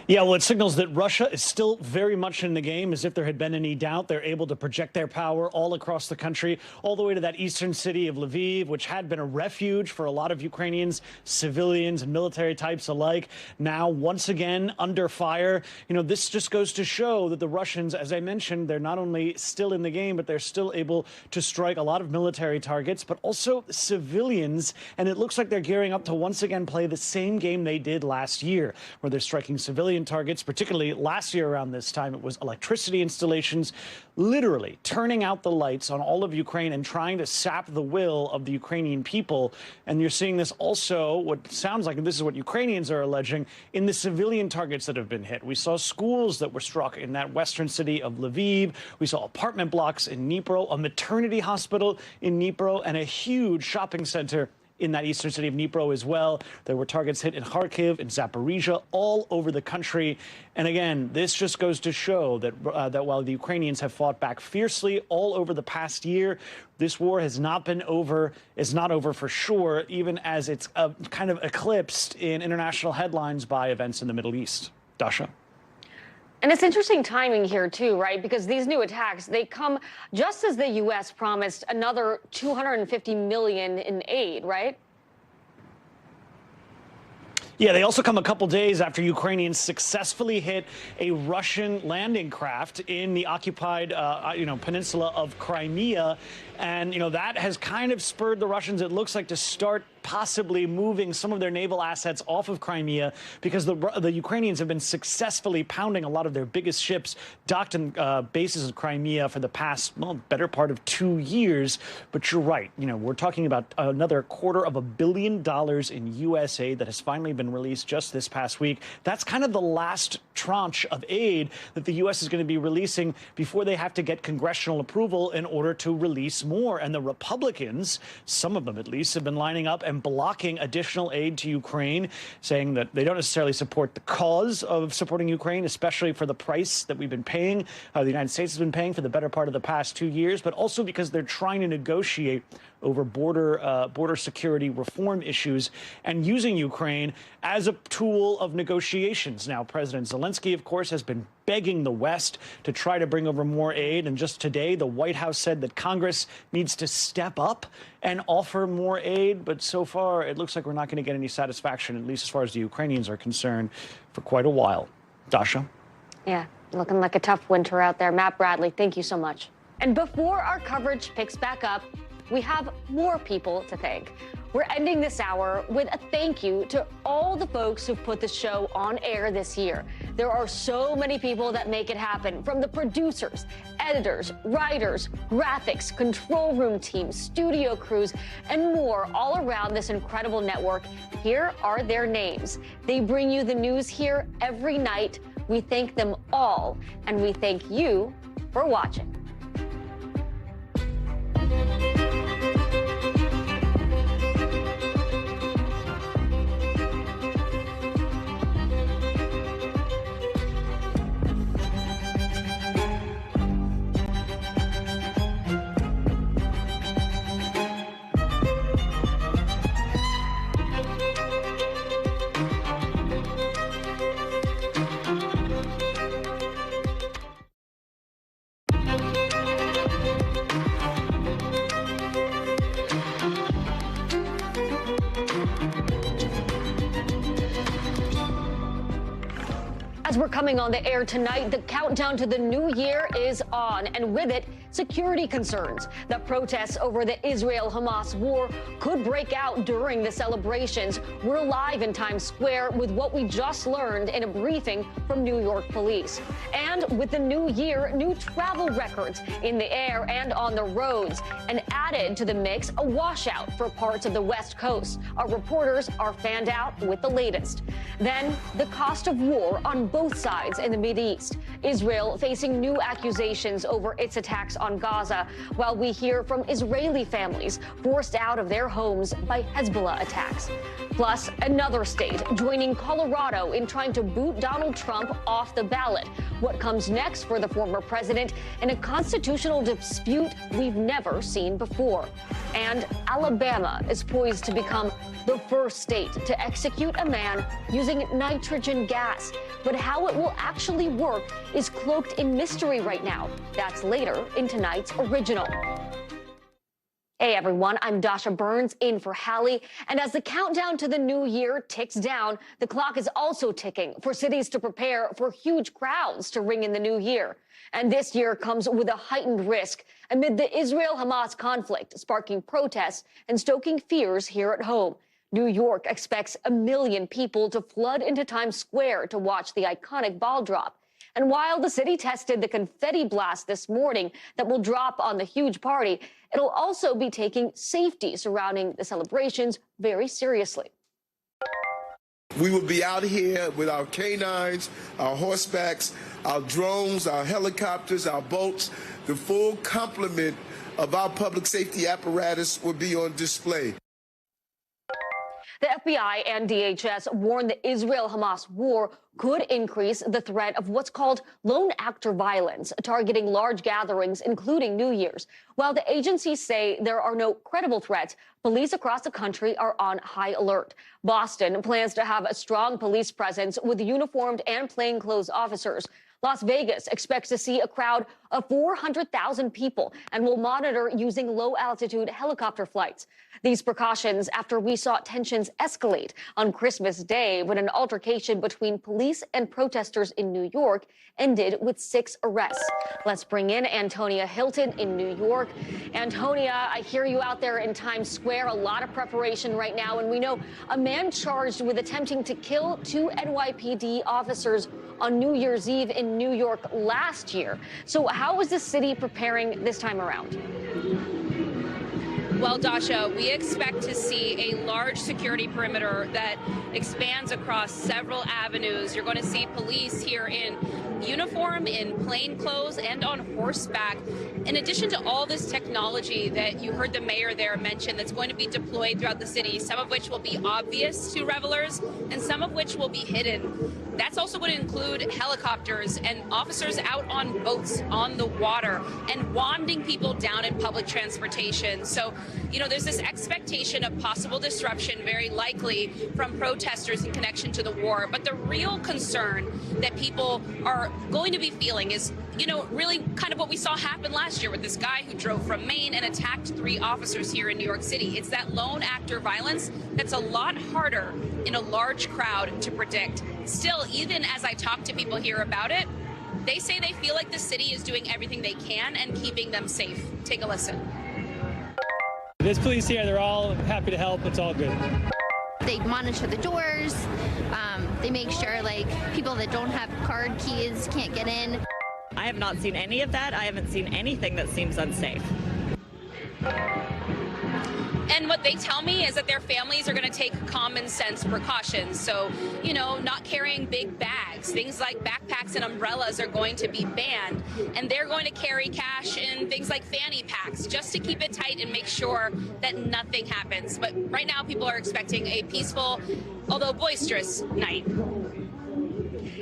Yeah, well, it signals that Russia is still very much in the game. As if there had been any doubt, they're able to project their power all across the country, all the way to that eastern city of Lviv, which had been a refuge for a lot of Ukrainians, civilians and military types alike. Now, once again, under fire. You know, this just goes to show that the Russians, as I mentioned, they're not only still in the game, but they're still able to strike a lot of military targets, but also civilians. And it looks like they're gearing up to once again play the same game they did last year, where they're striking civilian targets. Particularly last year around this time, it was electricity installations, literally turning out the lights on all of Ukraine and trying to sap the will of the Ukrainian people. And you're seeing this also, what sounds like, and this is what Ukrainians are alleging, in the civilian targets that have been hit. We saw schools that were struck in that western city of Lviv. We saw apartment blocks in Dnipro, a maternity hospital in Dnipro, and a huge shopping center in that eastern city of Dnipro as well. There were targets hit in Kharkiv, in Zaporizhia, all over the country. And again, this just goes to show that that while the Ukrainians have fought back fiercely all over the past year, this war has not been over, is not over for sure, even as it's kind of eclipsed in international headlines by events in the Middle East. Dasha. And it's interesting timing here, too, right? Because these new attacks, they come just as the U.S. promised another $250 million in aid, right? Yeah, they also come a couple days after Ukrainians successfully hit a Russian landing craft in the occupied, peninsula of Crimea. And, that has kind of spurred the Russians, it looks like, to start possibly moving some of their naval assets off of Crimea, because the Ukrainians have been successfully pounding a lot of their biggest ships docked in bases of Crimea for the past, better part of 2 years. But you're right. We're talking about another $250 million in U.S. aid that has finally been released just this past week. That's kind of the last tranche of aid that the U.S. is going to be releasing before they have to get congressional approval in order to release more. And the Republicans, some of them at least, have been lining up and blocking additional aid to Ukraine, saying that they don't necessarily support the cause of supporting Ukraine, especially for the price that we've been paying, the United States has been paying for the better part of the past 2 years, but also because they're trying to negotiate over border security reform issues and using Ukraine as a tool of negotiations. Now, President Zelensky, of course, has been begging the West to try to bring over more aid. And just today, the White House said that Congress needs to step up and offer more aid. But so far, it looks like we're not going to get any satisfaction, at least as far as the Ukrainians are concerned, for quite a while. Dasha? Yeah, looking like a tough winter out there. Matt Bradley, thank you so much. And before our coverage picks back up, we have more people to thank. We're ending this hour with a thank you to all the folks who put the show on air this year. There are so many people that make it happen, from the producers, editors, writers, graphics, control room teams, studio crews, and more all around this incredible network. Here are their names. They bring you the news here every night We thank them all, and we thank you for watching. As we're coming on the air tonight, the countdown to the new year is on, and with it, security concerns. The protests over the Israel-Hamas war could break out during the celebrations. We're live in Times Square with what we just learned in a briefing from New York police. And with the new year, new travel records in the air and on the roads. And added to the mix, a washout for parts of the West Coast. Our reporters are fanned out with the latest. Then, the cost of war on both sides in the Mideast. Israel facing new accusations over its attacks on Gaza, while we hear from Israeli families forced out of their homes by Hezbollah attacks. Plus, another state joining Colorado in trying to boot Donald Trump off the ballot. What comes next for the former president in a constitutional dispute we've never seen before. And Alabama is poised to become the first state to execute a man using nitrogen gas. But how it will actually work is cloaked in mystery right now. That's later in tonight's original. Hey everyone, I'm Dasha Burns in for Hallie. And as the countdown to the new year ticks down, the clock is also ticking for cities to prepare for huge crowds to ring in the new year. And this year comes with a heightened risk amid the Israel-Hamas conflict, sparking protests and stoking fears here at home. New York expects 1 million people to flood into Times Square to watch the iconic ball drop. And while the city tested the confetti blast this morning that will drop on the huge party, it'll also be taking safety surrounding the celebrations very seriously. We will be out here with our canines, our horsebacks, our drones, our helicopters, our boats. The full complement of our public safety apparatus will be on display. The FBI and DHS warn the Israel-Hamas war could increase the threat of what's called lone actor violence, targeting large gatherings, including New Year's. While the agencies say there are no credible threats, police across the country are on high alert. Boston plans to have a strong police presence with uniformed and plainclothes officers. Las Vegas expects to see a crowd of 400,000 people and will monitor using low-altitude helicopter flights. These precautions after we saw tensions escalate on Christmas Day when an altercation between police and protesters in New York ended with 6 arrests. Let's bring in Antonia Hilton in New York. Antonia, I hear you out there in Times Square. A lot of preparation right now, and we know a man charged with attempting to kill 2 NYPD officers on New Year's Eve in New York last year. So how is the city preparing this time around? Well, Dasha, we expect to see a large security perimeter that expands across several avenues. You're going to see police here in uniform, in plain clothes, and on horseback. In addition to all this technology that you heard the mayor there mention that's going to be deployed throughout the city, some of which will be obvious to revelers and some of which will be hidden. That's also going to include helicopters and officers out on boats on the water and wanding people down in public transportation. So, you know, there's this expectation of possible disruption, very likely from protesters in connection to the war. But the real concern that people are going to be feeling is, you know, really kind of what we saw happen last year with this guy who drove from Maine and attacked 3 officers here in New York City. It's that lone actor violence that's a lot harder in a large crowd to predict. Still, even as I talk to people here about it, they say they feel like the city is doing everything they can and keeping them safe. Take a listen. There's police here. They're all happy to help. It's all good. They monitor the doors. They make sure, like, people that don't have card keys can't get in. I have not seen any of that. I haven't seen anything that seems unsafe. And what they tell me is that their families are going to take common sense precautions. So, you know, not carrying big bags, things like backpacks and umbrellas are going to be banned. And they're going to carry cash in things like fanny packs just to keep it tight and make sure that nothing happens. But right now, people are expecting a peaceful, although boisterous, night.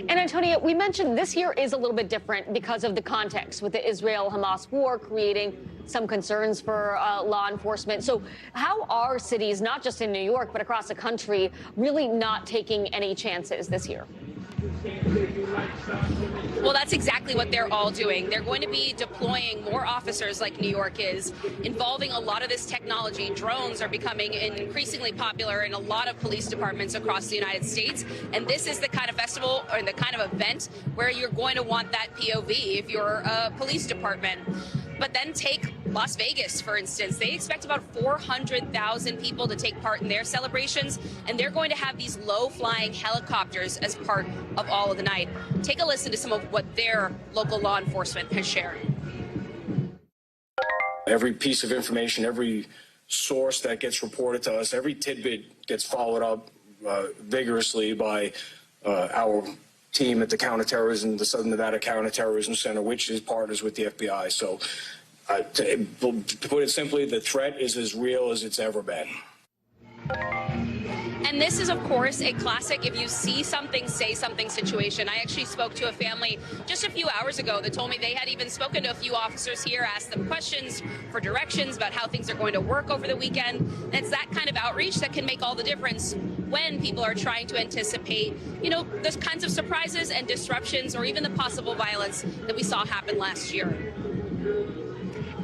And Antonia, we mentioned this year is a little bit different because of the context with the Israel-Hamas war creating some concerns for law enforcement. So how are cities, not just in New York, but across the country, really not taking any chances this year? Well, that's exactly what they're all doing. They're going to be deploying more officers like New York is, involving a lot of this technology. Drones are becoming increasingly popular in a lot of police departments across the United States. And this is the kind of festival or the kind of event where you're going to want that POV if you're a police department. But then take Las Vegas, for instance. They expect about 400,000 people to take part in their celebrations, and they're going to have these low-flying helicopters as part of all of the night. Take a listen to some of what their local law enforcement has shared. Every piece of information, every source that gets reported to us, every tidbit gets followed up vigorously by our team at the Counterterrorism, the Southern Nevada Counterterrorism Center, which is partners with the FBI. So to put it simply, the threat is as real as it's ever been. And this is, of course, a classic if you see something, say something situation. I actually spoke to a family just a few hours ago that told me they had even spoken to a few officers here, asked them questions for directions about how things are going to work over the weekend. And it's that kind of outreach that can make all the difference when people are trying to anticipate, you know, those kinds of surprises and disruptions or even the possible violence that we saw happen last year.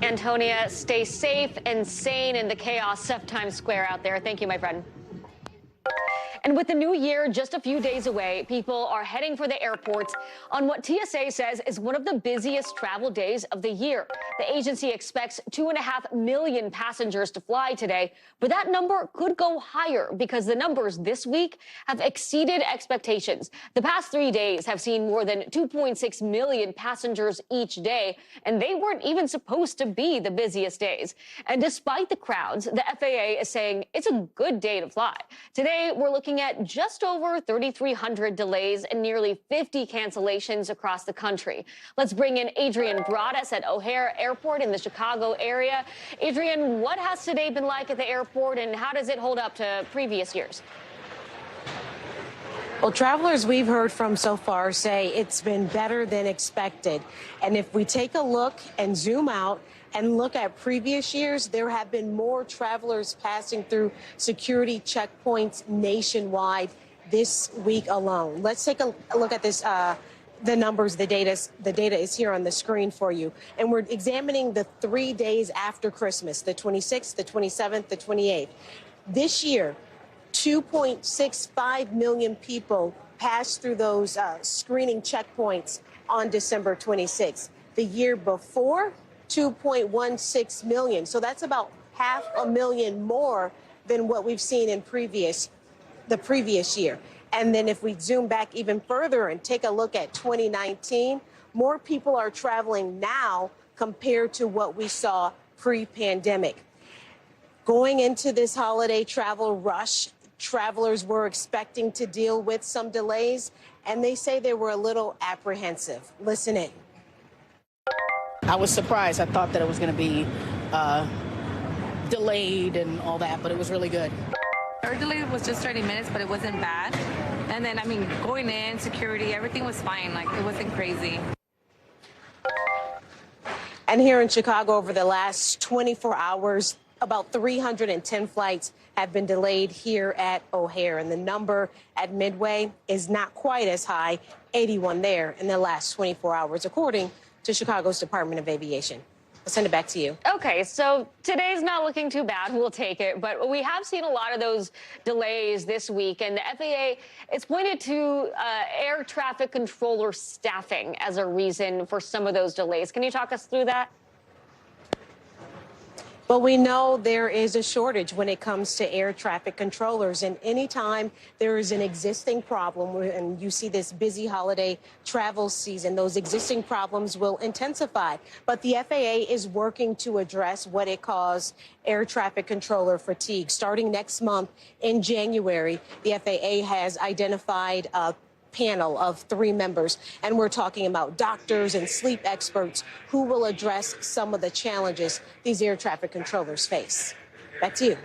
Antonia, stay safe and sane in the chaos of Times Square out there. Thank you, my friend. And with the new year just a few days away, people are heading for the airports on what TSA says is one of the busiest travel days of the year. The agency expects 2.5 million passengers to fly today, but that number could go higher because the numbers this week have exceeded expectations. The past 3 days have seen more than 2.6 million passengers each day, and they weren't even supposed to be the busiest days. And despite the crowds, the FAA is saying it's a good day to fly. Today, we're looking at just over 3,300 delays and nearly 50 cancellations across the country. Let's bring in Adrian Broaddus at O'Hare Airport in the Chicago area. Adrian, what has today been like at the airport, and how does it hold up to previous years? Well, travelers we've heard from so far say it's been better than expected. And if we take a look and zoom out and look at previous years, there have been more travelers passing through security checkpoints nationwide this week alone. Let's take a look at this. The numbers, the data is here on the screen for you. And we're examining the 3 days after Christmas, the 26th, the 27th, the 28th. This year, 2.65 million people passed through those screening checkpoints on December 26th. The year before, 2.16 million. So that's about 500,000 more than what we've seen in the previous year. And then if we zoom back even further and take a look at 2019, more people are traveling now compared to what we saw pre-pandemic. Going into this holiday travel rush, travelers were expecting to deal with some delays, and they say they were a little apprehensive. Listen in. I was surprised. I thought that it was going to be delayed and all that, but it was really good. Our delay was just 30 minutes, but it wasn't bad. And then, I mean, going in, security, everything was fine. Like, it wasn't crazy. And here in Chicago, over the last 24 hours, about 310 flights have been delayed here at O'Hare. And the number at Midway is not quite as high, 81 there in the last 24 hours, according to Chicago's Department of Aviation. I'll send it back to you. Okay, so today's not looking too bad. We'll take it. But we have seen a lot of those delays this week, and the FAA is pointed to air traffic controller staffing as a reason for some of those delays. Can you talk us through that? But we know there is a shortage when it comes to air traffic controllers. And anytime there is an existing problem, and you see this busy holiday travel season, those existing problems will intensify. But the FAA is working to address what it calls air traffic controller fatigue. Starting next month in January, the FAA has identified a panel of 3 members, and we're talking about doctors and sleep experts who will address some of the challenges these air traffic controllers face. Back to you.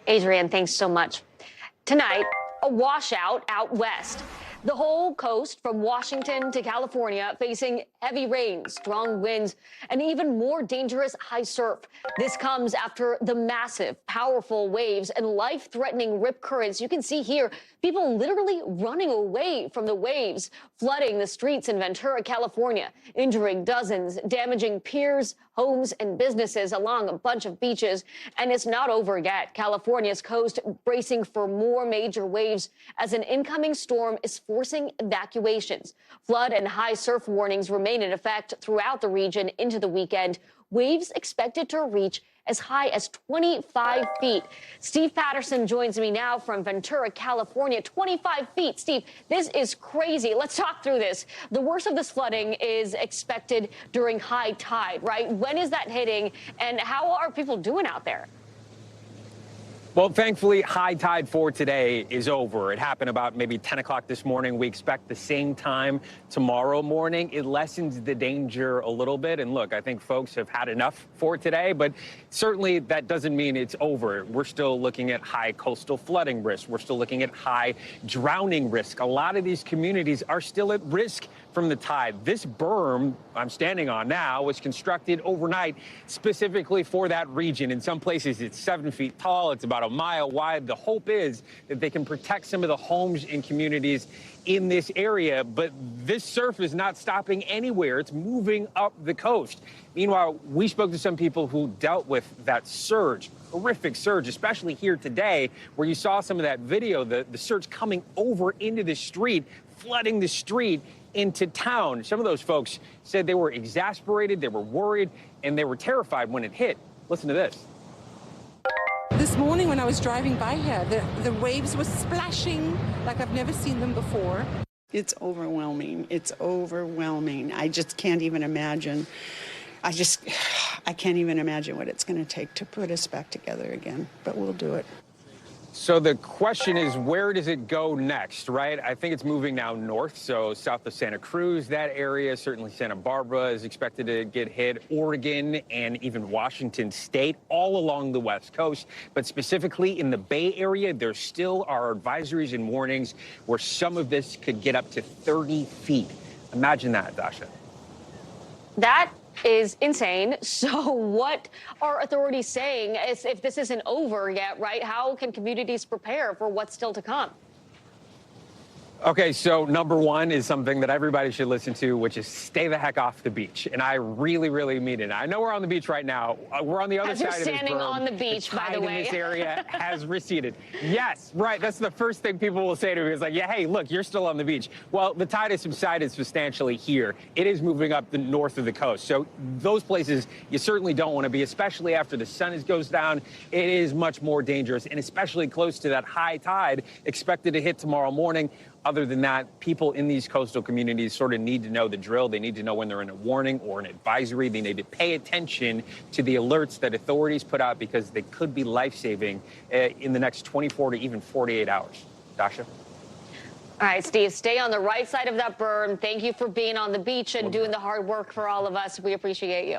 Adrienne, thanks so much. Tonight, a washout out west. The whole coast from Washington to California facing heavy rain, strong winds, and even more dangerous high surf. This comes after the massive, powerful waves and life-threatening rip currents. You can see here people literally running away from the waves, flooding the streets in Ventura, California, injuring dozens, damaging piers, homes, and businesses along a bunch of beaches. And it's not over yet. California's coast bracing for more major waves as an incoming storm is forcing evacuations. Flood and high surf warnings remain in effect throughout the region into the weekend. Waves expected to reach as high as 25 feet. Steve Patterson joins me now from Ventura, California. 25 feet. Steve, this is crazy. Let's talk through this. The worst of this flooding is expected during high tide, right? When is that hitting, and how are people doing out there? Well, thankfully, high tide for today is over. It happened about maybe 10 o'clock this morning. We expect the same time tomorrow morning. It lessens the danger a little bit. And look, I think folks have had enough for today, but certainly that doesn't mean it's over. We're still looking at high coastal flooding risk. We're still looking at high drowning risk. A lot of these communities are still at risk from the tide. This berm I'm standing on now was constructed overnight specifically for that region. In some places, it's 7 feet tall. It's about a mile wide. The hope is that they can protect some of the homes and communities in this area, but this surf is not stopping anywhere. It's moving up the coast. Meanwhile, we spoke to some people who dealt with that surge, horrific surge, especially here today, where you saw some of that video, the surge coming over into the street, flooding the street into town. Some of those folks said they were exasperated, they were worried, and they were terrified when it hit. Listen to this. This morning when I was driving by here, the waves were splashing like I've never seen them before. It's overwhelming. It's overwhelming. I just can't even imagine. I can't even imagine what it's going to take to put us back together again, but we'll do it. So the question is, where does it go next, right? I think it's moving now north, so south of Santa Cruz, that area, certainly Santa Barbara is expected to get hit, Oregon and even Washington State, all along the West Coast. But specifically in the Bay Area, there still are advisories and warnings where some of this could get up to 30 feet. Imagine that, Dasha. That is insane. So what are authorities saying if this isn't over yet, right? How can communities prepare for what's still to come? Okay, so number one is something that everybody should listen to, which is stay the heck off the beach. And I really, really mean it. I know we're on the beach right now. We're on the other side of this berm. Standing on the beach, by the way. In this area has receded. Yes, right. That's the first thing people will say to me is like, yeah, hey, look, you're still on the beach. Well, the tide has subsided substantially here. It is moving up the north of the coast. So those places you certainly don't want to be, especially after the sun goes down. It is much more dangerous, and especially close to that high tide expected to hit tomorrow morning. Other than that, people in these coastal communities sort of need to know the drill. They need to know when they're in a warning or an advisory. They need to pay attention to the alerts that authorities put out because they could be life-saving in the next 24 to even 48 hours. Dasha? All right, Steve, stay on the right side of that berm. Thank you for being on the beach and doing the hard work for all of us. We appreciate you.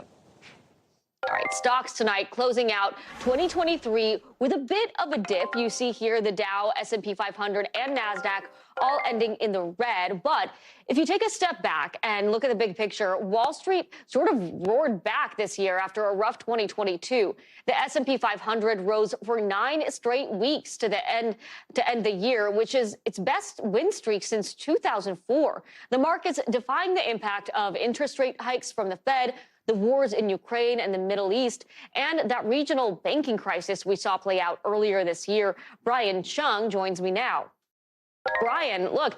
All right, stocks tonight closing out 2023 with a bit of a dip. You see here the Dow, S&P 500, and NASDAQ all ending in the red. But if you take a step back and look at the big picture, Wall Street sort of roared back this year after a rough 2022. The S&P 500 rose for 9 straight weeks to end the year, which is its best win streak since 2004. The market's defying the impact of interest rate hikes from the Fed, the wars in Ukraine and the Middle East, and that regional banking crisis we saw play out earlier this year. Brian Chung joins me now. Brian, look,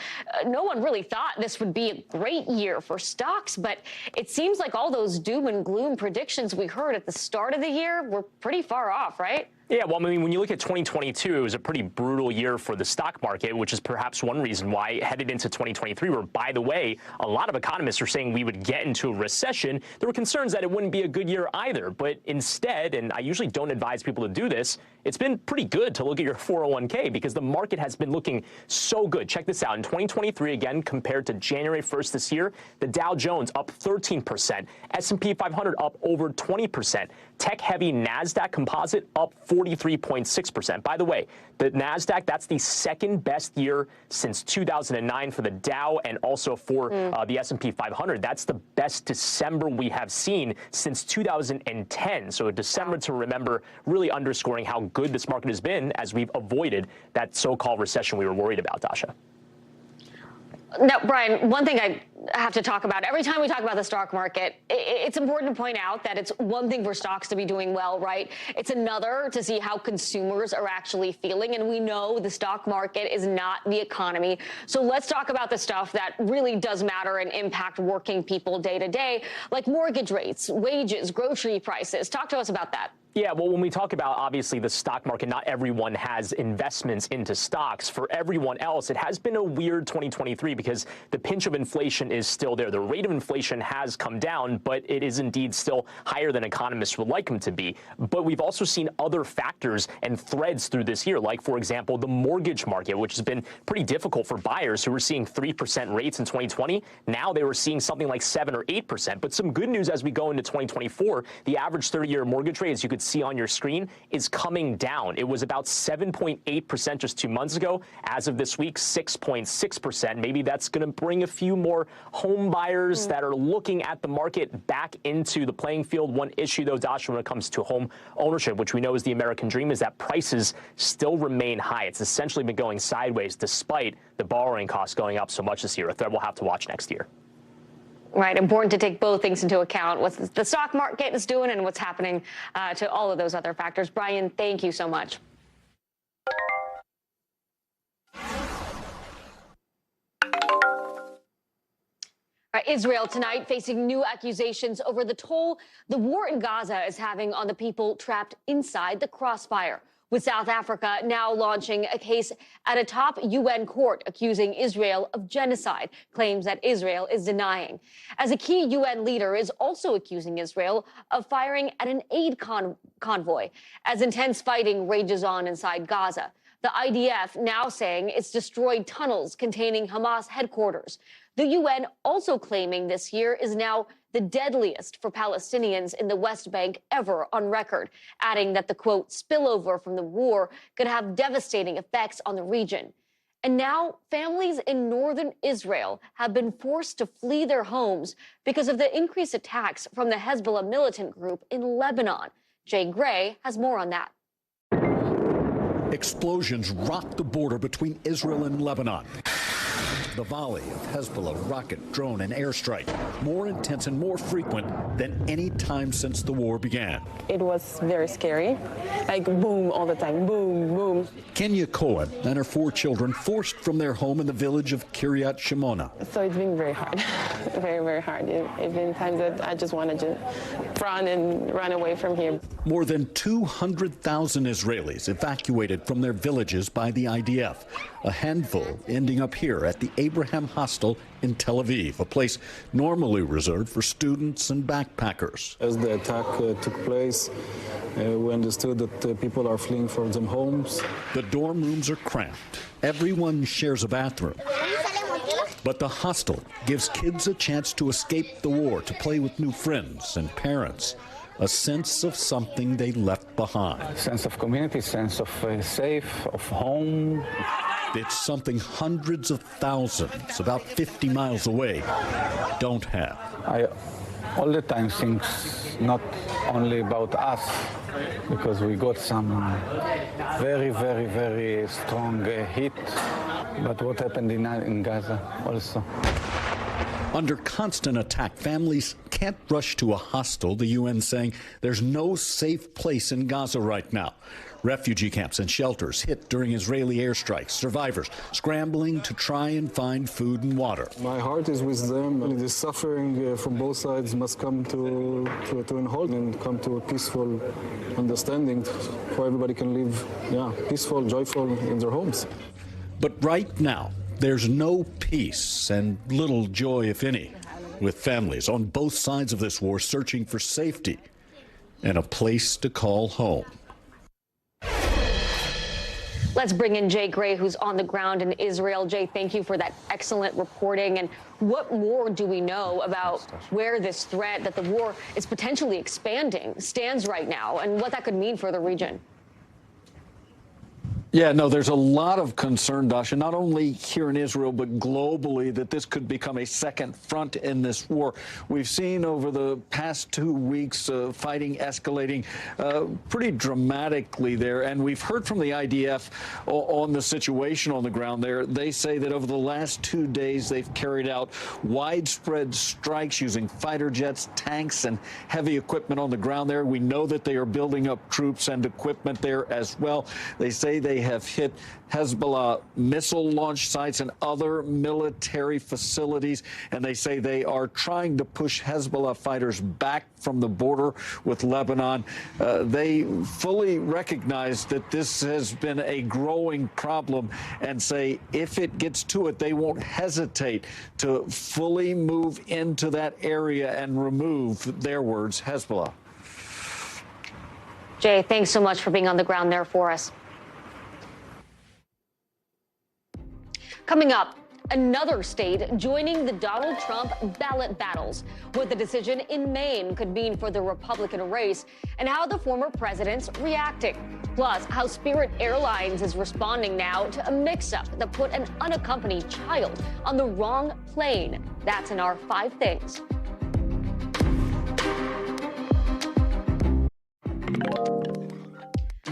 no one really thought this would be a great year for stocks, but it seems like all those doom and gloom predictions we heard at the start of the year were pretty far off, right? Yeah, well, I mean, when you look at 2022, it was a pretty brutal year for the stock market, which is perhaps one reason why headed into 2023, where, by the way, a lot of economists are saying we would get into a recession. There were concerns that it wouldn't be a good year either. But instead, and I usually don't advise people to do this, it's been pretty good to look at your 401k because the market has been looking so good. Check this out. In 2023, again, compared to January 1st this year, the Dow Jones up 13%, S&P 500 up over 20%, tech-heavy NASDAQ composite up 43.6%. By the way, the NASDAQ, that's the second best year since 2009 for the Dow and also for the S&P 500. That's the best December we have seen since 2010. So a December to remember, really underscoring how good this market has been as we've avoided that so-called recession we were worried about, Dasha. Now, Brian, one thing I have to talk about, every time we talk about the stock market, it's important to point out that it's one thing for stocks to be doing well, right? It's another to see how consumers are actually feeling. And we know the stock market is not the economy. So let's talk about the stuff that really does matter and impact working people day to day, like mortgage rates, wages, grocery prices. Talk to us about that. Yeah, well, when we talk about, obviously, the stock market, not everyone has investments into stocks. For everyone else, it has been a weird 2023 because the pinch of inflation is still there. The rate of inflation has come down, but it is indeed still higher than economists would like them to be. But we've also seen other factors and threads through this year, like, for example, the mortgage market, which has been pretty difficult for buyers who were seeing 3% rates in 2020. Now they were seeing something like 7 or 8%. But some good news as we go into 2024, the average 30-year mortgage rate, as you could see on your screen, is coming down. It was about 7.8% just 2 months ago. As of this week, 6.6%. Maybe that's going to bring a few more home buyers that are looking at the market back into the playing field. One issue, though, Dasha, when it comes to home ownership, which we know is the American dream, is that prices still remain high. It's essentially been going sideways despite the borrowing costs going up so much this year. A threat we'll have to watch next year. Right. Important to take both things into account, what the stock market is doing and what's happening to all of those other factors. Brian, thank you so much. Israel tonight facing new accusations over the toll the war in Gaza is having on the people trapped inside the crossfire, with South Africa now launching a case at a top UN court accusing Israel of genocide, claims that Israel is denying. As a key UN leader is also accusing Israel of firing at an aid convoy as intense fighting rages on inside Gaza. The IDF now saying it's destroyed tunnels containing Hamas headquarters. The UN also claiming this year is now the deadliest for Palestinians in the West Bank ever on record, adding that the, quote, spillover from the war could have devastating effects on the region. And now families in northern Israel have been forced to flee their homes because of the increased attacks from the Hezbollah militant group in Lebanon. Jay Gray has more on that. Explosions rocked the border between Israel and Lebanon. The volley of Hezbollah rocket, drone, and airstrike, more intense and more frequent than any time since the war began. It was very scary, like boom all the time, boom, boom. Kenya Cohen and her 4 children forced from their home in the village of Kiryat Shimona. So it's been very hard, very, very hard. It's been times that I just wanted to run and run away from here. More than 200,000 Israelis evacuated from their villages by the IDF. A handful ending up here at the Abraham Hostel in Tel Aviv, a place normally reserved for students and backpackers. As the attack took place, we understood that people are fleeing from their homes. The dorm rooms are cramped. Everyone shares a bathroom. But the hostel gives kids a chance to escape the war, to play with new friends and parents. A sense of something they left behind. A sense of community, sense of safe, of home. It's something hundreds of thousands, about 50 miles away, don't have. I all the time think not only about us, because we got some very, very, very strong heat, but what happened in Gaza also. Under constant attack, families can't rush to a hostel, the UN saying there's no safe place in Gaza right now. Refugee camps and shelters hit during Israeli airstrikes. Survivors scrambling to try and find food and water. My heart is with them, and the suffering from both sides must come to an halt and come to a peaceful understanding where everybody can live, peaceful, joyful in their homes. But right now, there's no peace and little joy, if any, with families on both sides of this war searching for safety and a place to call home. Let's bring in Jay Gray, who's on the ground in Israel. Jay, thank you for that excellent reporting. And what more do we know about where this threat that the war is potentially expanding stands right now and what that could mean for the region? Yeah, no, there's a lot of concern, Dasha, not only here in Israel, but globally, that this could become a second front in this war. We've seen over the past 2 weeks fighting escalating pretty dramatically there. And we've heard from the IDF on the situation on the ground there. They say that over the last 2 days, they've carried out widespread strikes using fighter jets, tanks, and heavy equipment on the ground there. We know that they are building up troops and equipment there as well. They say they have hit Hezbollah missile launch sites and other military facilities, and they say they are trying to push Hezbollah fighters back from the border with Lebanon. They fully recognize that this has been a growing problem and say if it gets to it, they won't hesitate to fully move into that area and remove, their words, Hezbollah. Jay, thanks so much for being on the ground there for us. Coming up, another state joining the Donald Trump ballot battles, what the decision in Maine could mean for the Republican race, and how the former president's reacting. Plus, how Spirit Airlines is responding now to a mix-up that put an unaccompanied child on the wrong plane. That's in our 5 Things.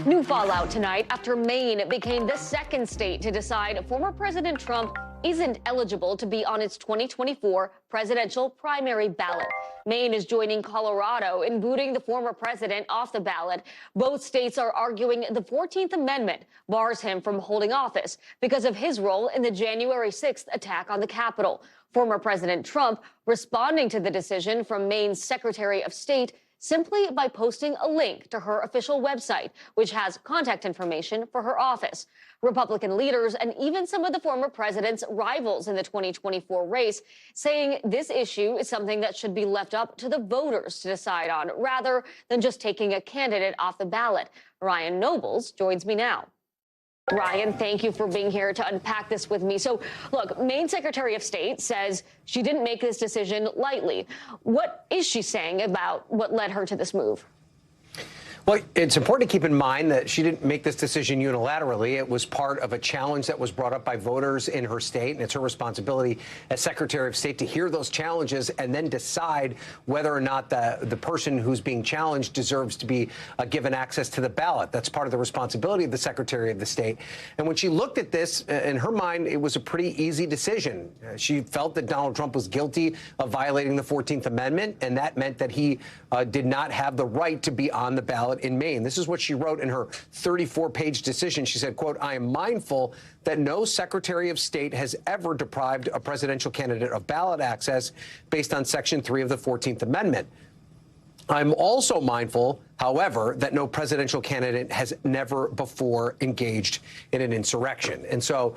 New fallout tonight after Maine became the second state to decide former President Trump isn't eligible to be on its 2024 presidential primary ballot. Maine is joining Colorado in booting the former president off the ballot. Both states are arguing the 14th Amendment bars him from holding office because of his role in the January 6th attack on the Capitol. Former President Trump responding to the decision from Maine's Secretary of State simply by posting a link to her official website, which has contact information for her office. Republican leaders and even some of the former president's rivals in the 2024 race saying this issue is something that should be left up to the voters to decide on rather than just taking a candidate off the ballot. Ryan Nobles joins me now. Ryan, thank you for being here to unpack this with me. So, look, Maine Secretary of State says she didn't make this decision lightly. What is she saying about what led her to this move? Well, it's important to keep in mind that she didn't make this decision unilaterally. It was part of a challenge that was brought up by voters in her state, and it's her responsibility as Secretary of State to hear those challenges and then decide whether or not the person who's being challenged deserves to be given access to the ballot. That's part of the responsibility of the Secretary of the State. And when she looked at this, in her mind, it was a pretty easy decision. She felt that Donald Trump was guilty of violating the 14th Amendment, and that meant that he did not have the right to be on the ballot in Maine. This is what she wrote in her 34-page decision. She said, quote, "I am mindful that no Secretary of State has ever deprived a presidential candidate of ballot access based on Section 3 of the 14th Amendment. I'm also mindful, however, that no presidential candidate has never before engaged in an insurrection." And so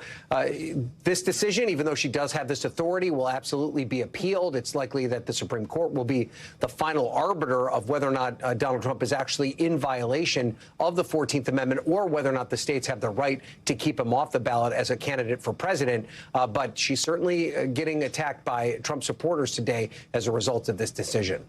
this decision, even though she does have this authority, will absolutely be appealed. It's likely that the Supreme Court will be the final arbiter of whether or not Donald Trump is actually in violation of the 14th Amendment or whether or not the states have the right to keep him off the ballot as a candidate for president. But she's certainly getting attacked by Trump supporters today as a result of this decision.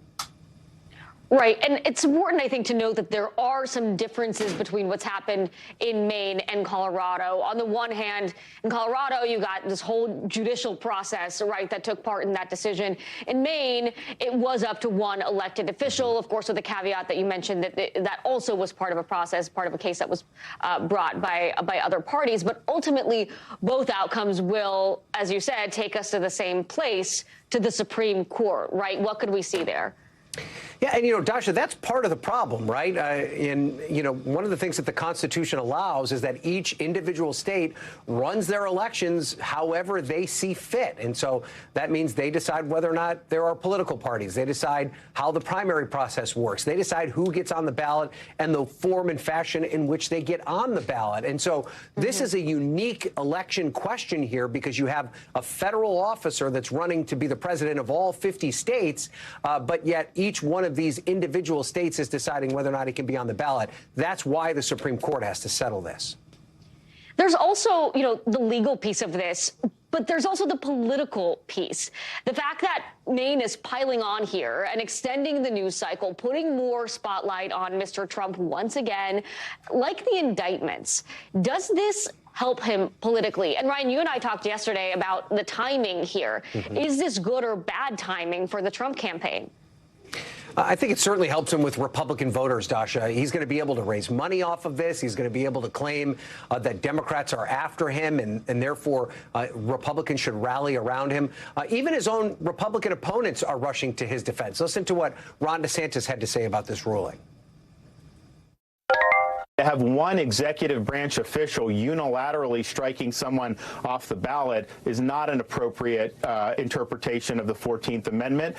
Right. And it's important, I think, to note that there are some differences between what's happened in Maine and Colorado. On the one hand, in Colorado, you got this whole judicial process, right, that took part in that decision. In Maine, it was up to one elected official, of course, with the caveat that you mentioned that that also was part of a process, part of a case that was brought by other parties. But ultimately, both outcomes will, as you said, take us to the same place, to the Supreme Court, right? What could we see there? Yeah, and, Dasha, that's part of the problem, right? One of the things that the Constitution allows is that each individual state runs their elections however they see fit. And so that means they decide whether or not there are political parties. They decide how the primary process works. They decide who gets on the ballot and the form and fashion in which they get on the ballot. And so this is a unique election question here because you have a federal officer that's running to be the president of all 50 states, but yet each one of these individual states is deciding whether or not he can be on the ballot. That's why the Supreme Court has to settle this. There's also, the legal piece of this, but there's also the political piece. The fact that Maine is piling on here and extending the news cycle, putting more spotlight on Mr. Trump once again, like the indictments. Does this help him politically? And Ryan, you and I talked yesterday about the timing here. Is this good or bad timing for the Trump campaign? I think it certainly helps him with Republican voters, Dasha. He's going to be able to raise money off of this. He's going to be able to claim that Democrats are after him, and therefore Republicans should rally around him. Even his own Republican opponents are rushing to his defense. Listen to what Ron DeSantis had to say about this ruling. To have one executive branch official unilaterally striking someone off the ballot is not an appropriate interpretation of the 14th Amendment.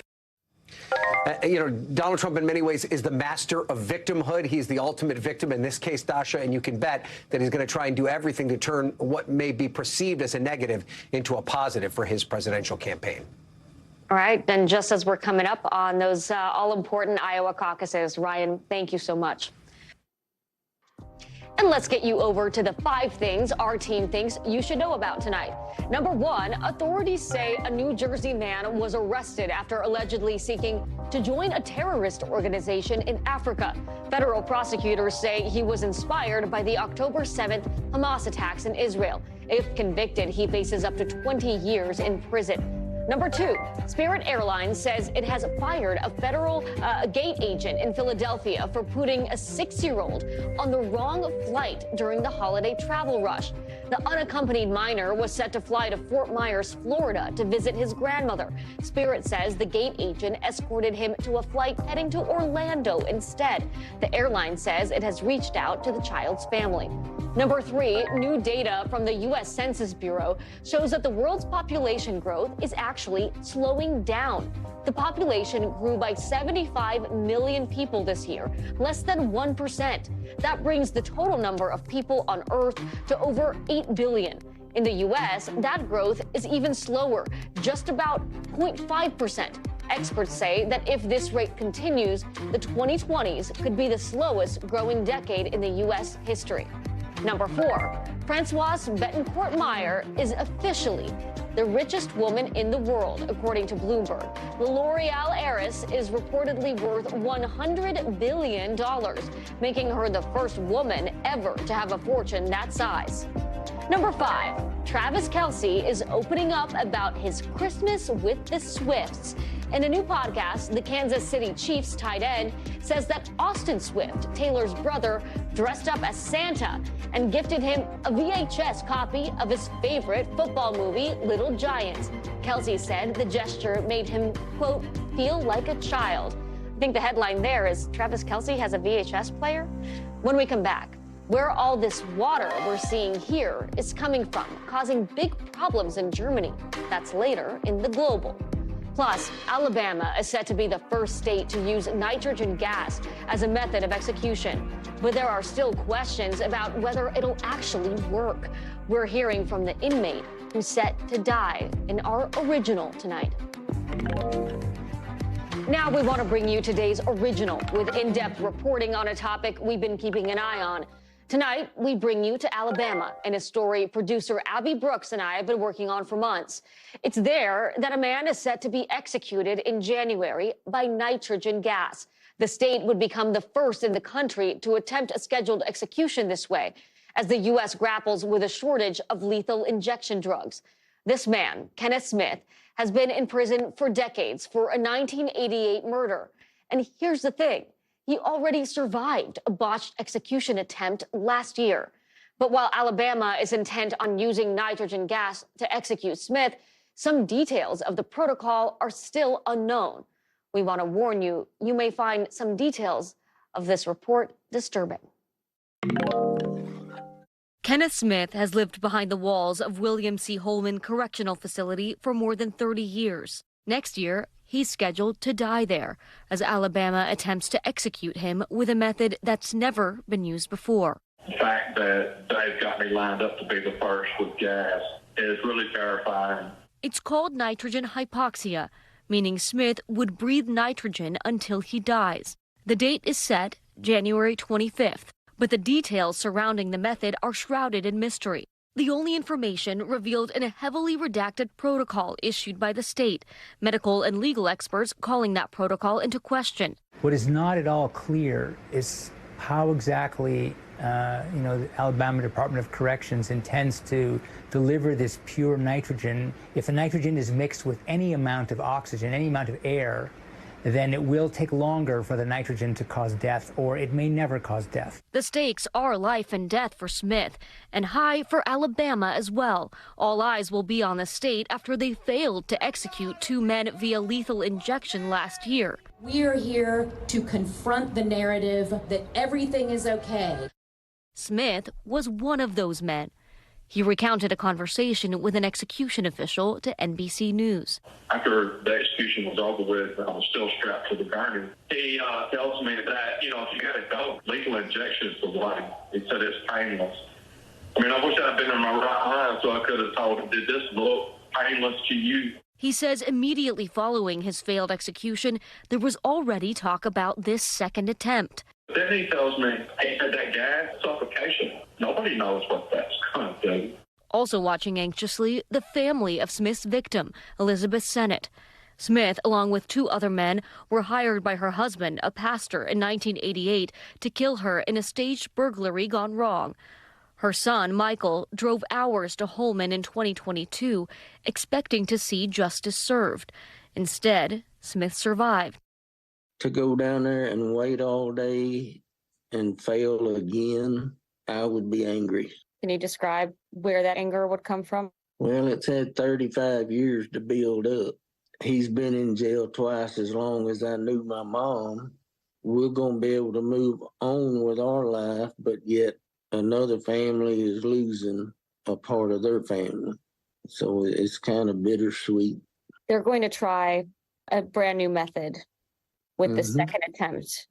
Donald Trump in many ways is the master of victimhood. He's the ultimate victim in this case, Dasha, and you can bet that he's going to try and do everything to turn what may be perceived as a negative into a positive for his presidential campaign. All right. And just as we're coming up on those all-important Iowa caucuses, Ryan, thank you so much. And let's get you over to the 5 things our team thinks you should know about tonight. Number 1, authorities say a New Jersey man was arrested after allegedly seeking to join a terrorist organization in Africa. Federal prosecutors say he was inspired by the October 7th Hamas attacks in Israel. If convicted, he faces up to 20 years in prison. Number 2, Spirit Airlines says it has fired a federal gate agent in Philadelphia for putting a 6-year-old on the wrong flight during the holiday travel rush. The unaccompanied minor was set to fly to Fort Myers, Florida to visit his grandmother. Spirit says the gate agent escorted him to a flight heading to Orlando instead. The airline says it has reached out to the child's family. Number 3, new data from the U.S. Census Bureau shows that the world's population growth is actually slowing down. The population grew by 75 million people this year, less than 1%. That brings the total number of people on Earth to over 8 billion. In the U.S., that growth is even slower, just about 0.5%. Experts say that if this rate continues, the 2020s could be the slowest growing decade in the U.S. history. Number 4, Francoise Bettencourt-Meyer is officially the richest woman in the world, according to Bloomberg. The L'Oreal heiress is reportedly worth $100 billion, making her the first woman ever to have a fortune that size. Number 5, Travis Kelce is opening up about his Christmas with the Swifts. In a new podcast, the Kansas City Chiefs tight end says that Austin Swift, Taylor's brother, dressed up as Santa and gifted him a VHS copy of his favorite football movie, Little Giants. Kelce said the gesture made him, quote, feel like a child. I think the headline there is Travis Kelce has a VHS player. When we come back, where all this water we're seeing here is coming from, causing big problems in Germany. That's later in the Global. Plus, Alabama is set to be the first state to use nitrogen gas as a method of execution. But there are still questions about whether it'll actually work. We're hearing from the inmate who's set to die in our original tonight. Now we want to bring you today's original with in-depth reporting on a topic we've been keeping an eye on. Tonight, we bring you to Alabama in a story producer Abby Brooks and I have been working on for months. It's there that a man is set to be executed in January by nitrogen gas. The state would become the first in the country to attempt a scheduled execution this way, as the U.S. grapples with a shortage of lethal injection drugs. This man, Kenneth Smith, has been in prison for decades for a 1988 murder. And here's the thing. He already survived a botched execution attempt last year. But while Alabama is intent on using nitrogen gas to execute Smith, some details of the protocol are still unknown. We want to warn you, you may find some details of this report disturbing. Kenneth Smith has lived behind the walls of William C. Holman Correctional Facility for more than 30 years. Next year, he's scheduled to die there as Alabama attempts to execute him with a method that's never been used before. The fact that they've got me lined up to be the first with gas is really terrifying. It's called nitrogen hypoxia, meaning Smith would breathe nitrogen until he dies. The date is set January 25th, but the details surrounding the method are shrouded in mystery. The only information revealed in a heavily redacted protocol issued by the state, medical and legal experts calling that protocol into question. What is not at all clear is how exactly the Alabama Department of Corrections intends to deliver this pure nitrogen. If the nitrogen is mixed with any amount of oxygen, any amount of air, then it will take longer for the nitrogen to cause death, or it may never cause death. The stakes are life and death for Smith, and high for Alabama as well. All eyes will be on the state after they failed to execute 2 men via lethal injection last year. We are here to confront the narrative that everything is okay. Smith was one of those men. He recounted a conversation with an execution official to NBC News. After the execution was over with, I was still strapped to the gurney. He tells me that, if you got to go, lethal injections for blood. He said it's painless. I wish I'd been in my right mind so I could have told him, did this look painless to you? He says immediately following his failed execution, there was already talk about this second attempt. Then he tells me, he said that gas suffocation. Nobody knows what that's going to do. Also watching anxiously, the family of Smith's victim, Elizabeth Sennett. Smith, along with 2 other men, were hired by her husband, a pastor, in 1988 to kill her in a staged burglary gone wrong. Her son, Michael, drove hours to Holman in 2022, expecting to see justice served. Instead, Smith survived. To go down there and wait all day and fail again, I would be angry. Can you describe where that anger would come from? Well, it's had 35 years to build up. He's been in jail twice as long as I knew my mom. We're going to be able to move on with our life, but yet another family is losing a part of their family. So it's kind of bittersweet. They're going to try a brand new method with the second attempt.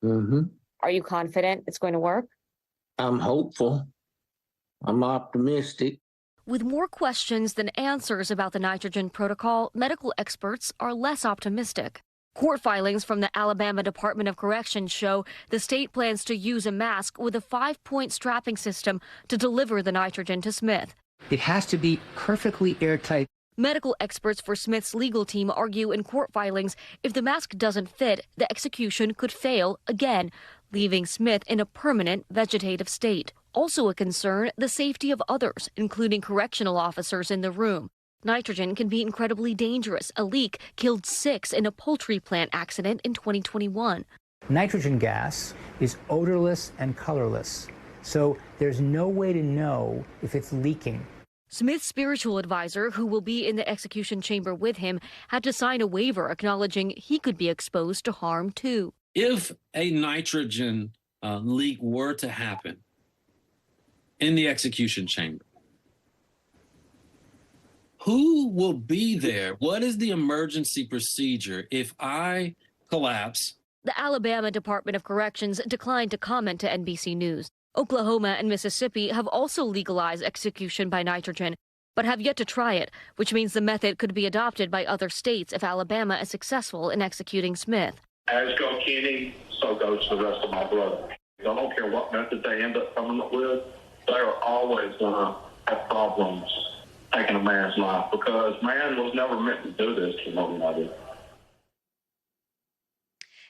Are you confident it's going to work? I'm hopeful. I'm optimistic. With more questions than answers about the nitrogen protocol, medical experts are less optimistic. Court filings from the Alabama Department of Corrections show the state plans to use a mask with a 5-point strapping system to deliver the nitrogen to Smith. It has to be perfectly airtight. Medical experts for Smith's legal team argue in court filings if the mask doesn't fit, the execution could fail again, leaving Smith in a permanent vegetative state. Also a concern, the safety of others, including correctional officers in the room. Nitrogen can be incredibly dangerous. A leak killed 6 in a poultry plant accident in 2021. Nitrogen gas is odorless and colorless, so there's no way to know if it's leaking. Smith's spiritual advisor, who will be in the execution chamber with him, had to sign a waiver acknowledging he could be exposed to harm too. If a nitrogen leak were to happen in the execution chamber, who will be there? What is the emergency procedure if I collapse? The Alabama Department of Corrections declined to comment to NBC News. Oklahoma and Mississippi have also legalized execution by nitrogen, but have yet to try it, which means the method could be adopted by other states if Alabama is successful in executing Smith. As go Kenny, so goes the rest of my brothers. I don't care what method they end up coming up with, they are always going to have problems taking a man's life because man was never meant to do this to nobody.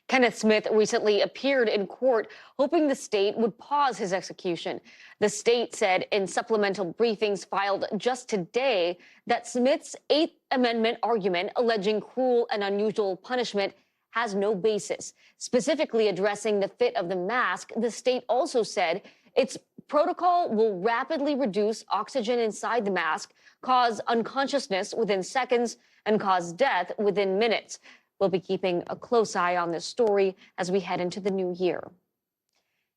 Kenneth Smith recently appeared in court hoping the state would pause his execution. The state said in supplemental briefings filed just today that Smith's 8th Amendment argument alleging cruel and unusual punishment has no basis. Specifically addressing the fit of the mask, the state also said its protocol will rapidly reduce oxygen inside the mask, cause unconsciousness within seconds, and cause death within minutes. We'll be keeping a close eye on this story as we head into the new year.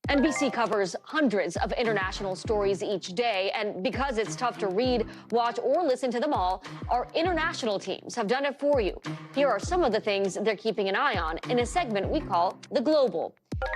NBC covers hundreds of international stories each day, and because it's tough to read, watch, or listen to them all, our international teams have done it for you. Here are some of the things they're keeping an eye on in a segment we call The Global.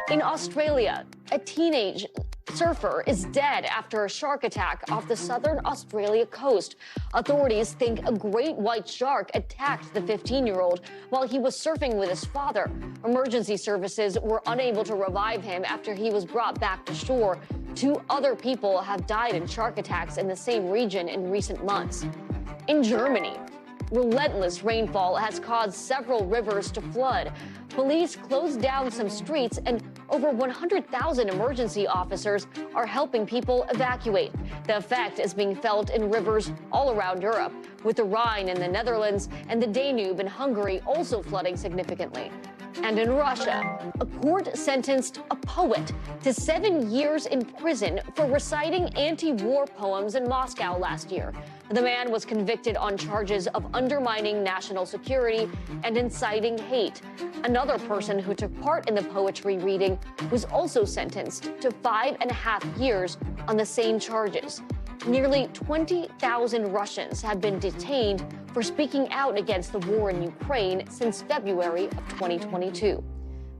In Australia, a teenage surfer is dead after a shark attack off the southern Australia coast. Authorities think a great white shark attacked the 15-year-old while he was surfing with his father. Emergency services were unable to revive him after he was brought back to shore. 2 other people have died in shark attacks in the same region in recent months. In Germany, relentless rainfall has caused several rivers to flood. Police closed down some streets, and over 100,000 emergency officers are helping people evacuate. The effect is being felt in rivers all around Europe, with the Rhine in the Netherlands and the Danube in Hungary also flooding significantly. And in Russia, a court sentenced a poet to 7 years in prison for reciting anti-war poems in Moscow last year. The man was convicted on charges of undermining national security and inciting hate. Another person who took part in the poetry reading was also sentenced to 5.5 years on the same charges. Nearly 20,000 Russians have been detained for speaking out against the war in Ukraine since February of 2022.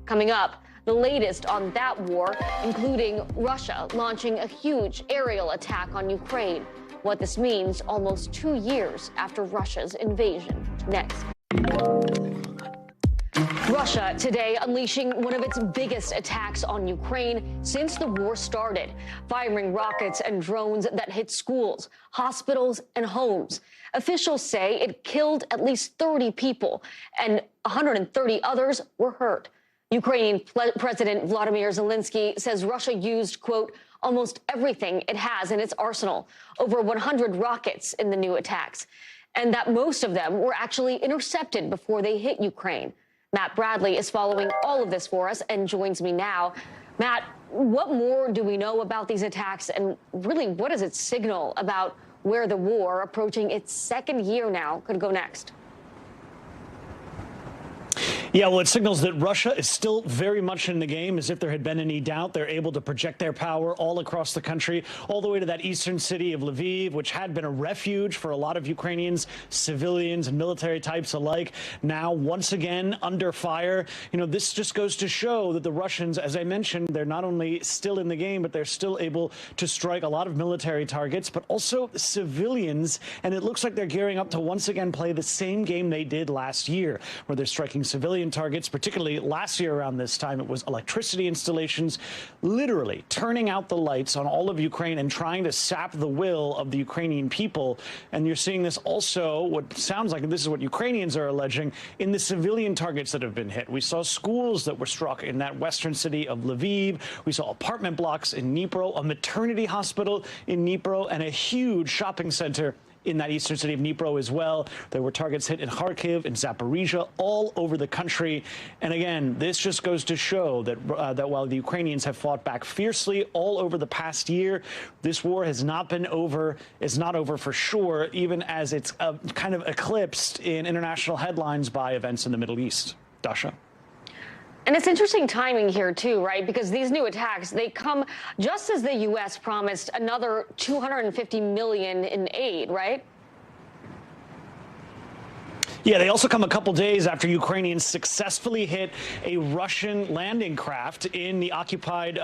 Coming up, the latest on that war, including Russia launching a huge aerial attack on Ukraine. What this means almost 2 years after Russia's invasion. Next. Russia today unleashing one of its biggest attacks on Ukraine since the war started, firing rockets and drones that hit schools, hospitals, and homes. Officials say it killed at least 30 people, and 130 others were hurt. Ukrainian President Vladimir Zelensky says Russia used, quote, almost everything it has in its arsenal, over 100 rockets in the new attacks, and that most of them were actually intercepted before they hit Ukraine. Matt Bradley is following all of this for us and joins me now. Matt, what more do we know about these attacks, and really what does it signal about where the war, approaching its 2nd year now, could go next? Yeah, well, it signals that Russia is still very much in the game. As if there had been any doubt, they're able to project their power all across the country, all the way to that eastern city of Lviv, which had been a refuge for a lot of Ukrainians, civilians and military types alike. Now, once again, under fire. You know, this just goes to show that the Russians, as I mentioned, they're not only still in the game, but they're still able to strike a lot of military targets, but also civilians. And it looks like they're gearing up to once again play the same game they did last year, where they're striking civilian targets. Particularly last year around this time, it was electricity installations, literally turning out the lights on all of Ukraine and trying to sap the will of the Ukrainian people. And you're seeing this also, what sounds like, and this is what Ukrainians are alleging, in the civilian targets that have been hit. We saw schools that were struck in that western city of Lviv. We saw apartment blocks in Dnipro, a maternity hospital in Dnipro, and a huge shopping center in that eastern city of Dnipro as well. There were targets hit in Kharkiv, in Zaporizhia, all over the country. And again, this just goes to show that that while the Ukrainians have fought back fiercely all over the past year, this war has not been over, is not over for sure, even as it's kind of eclipsed in international headlines by events in the Middle East. Dasha. And it's interesting timing here, too, right? Because these new attacks, they come just as the U.S. promised another $250 million in aid, right? Yeah, they also come a couple days after Ukrainians successfully hit a Russian landing craft in the occupied,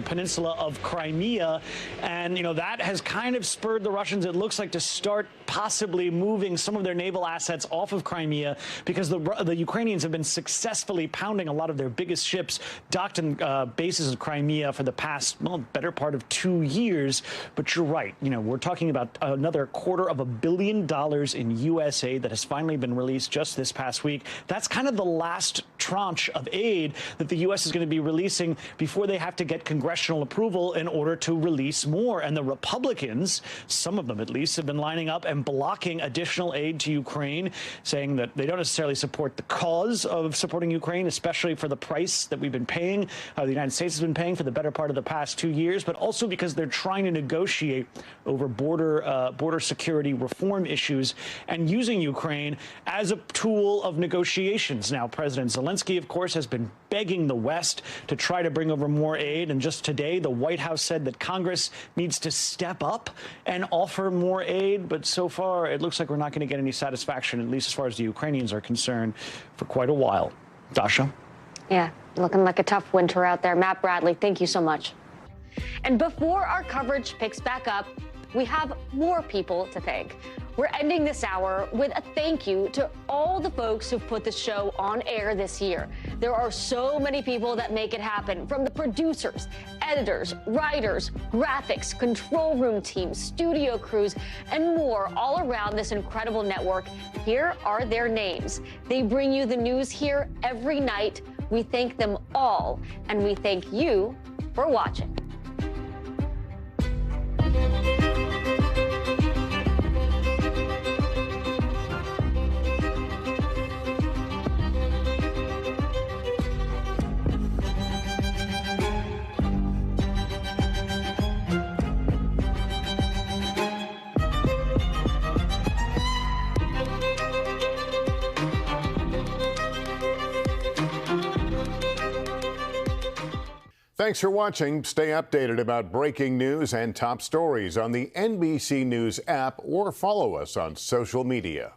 peninsula of Crimea. And, that has kind of spurred the Russians, it looks like, to start possibly moving some of their naval assets off of Crimea, because the Ukrainians have been successfully pounding a lot of their biggest ships docked in bases of Crimea for the past, better part of 2 years. But you're right. We're talking about another $250 million in U.S. aid that has finally been released just this past week. That's kind of the last tranche of aid that the U.S. is going to be releasing before they have to get congressional approval in order to release more. And the Republicans, some of them at least, have been lining up and blocking additional aid to Ukraine, saying that they don't necessarily support the cause of supporting Ukraine, especially for the price that we've been paying, the United States has been paying for the better part of the past 2 years, but also because they're trying to negotiate over border security reform issues and using Ukraine as a tool of negotiations. Now, President Zelensky, of course, has been begging the West to try to bring over more aid. And just today, the White House said that Congress needs to step up and offer more aid. But so far, it looks like we're not going to get any satisfaction, at least as far as the Ukrainians are concerned, for quite a while. Dasha? Yeah, looking like a tough winter out there. Matt Bradley, thank you so much. And before our coverage picks back up, we have more people to thank. We're ending this hour with a thank you to all the folks who've put the show on air this year. There are so many people that make it happen, from the producers, editors, writers, graphics, control room teams, studio crews, and more all around this incredible network. Here are their names. They bring you the news here every night. We thank them all, and we thank you for watching. Thanks for watching. Stay updated about breaking news and top stories on the NBC News app or follow us on social media.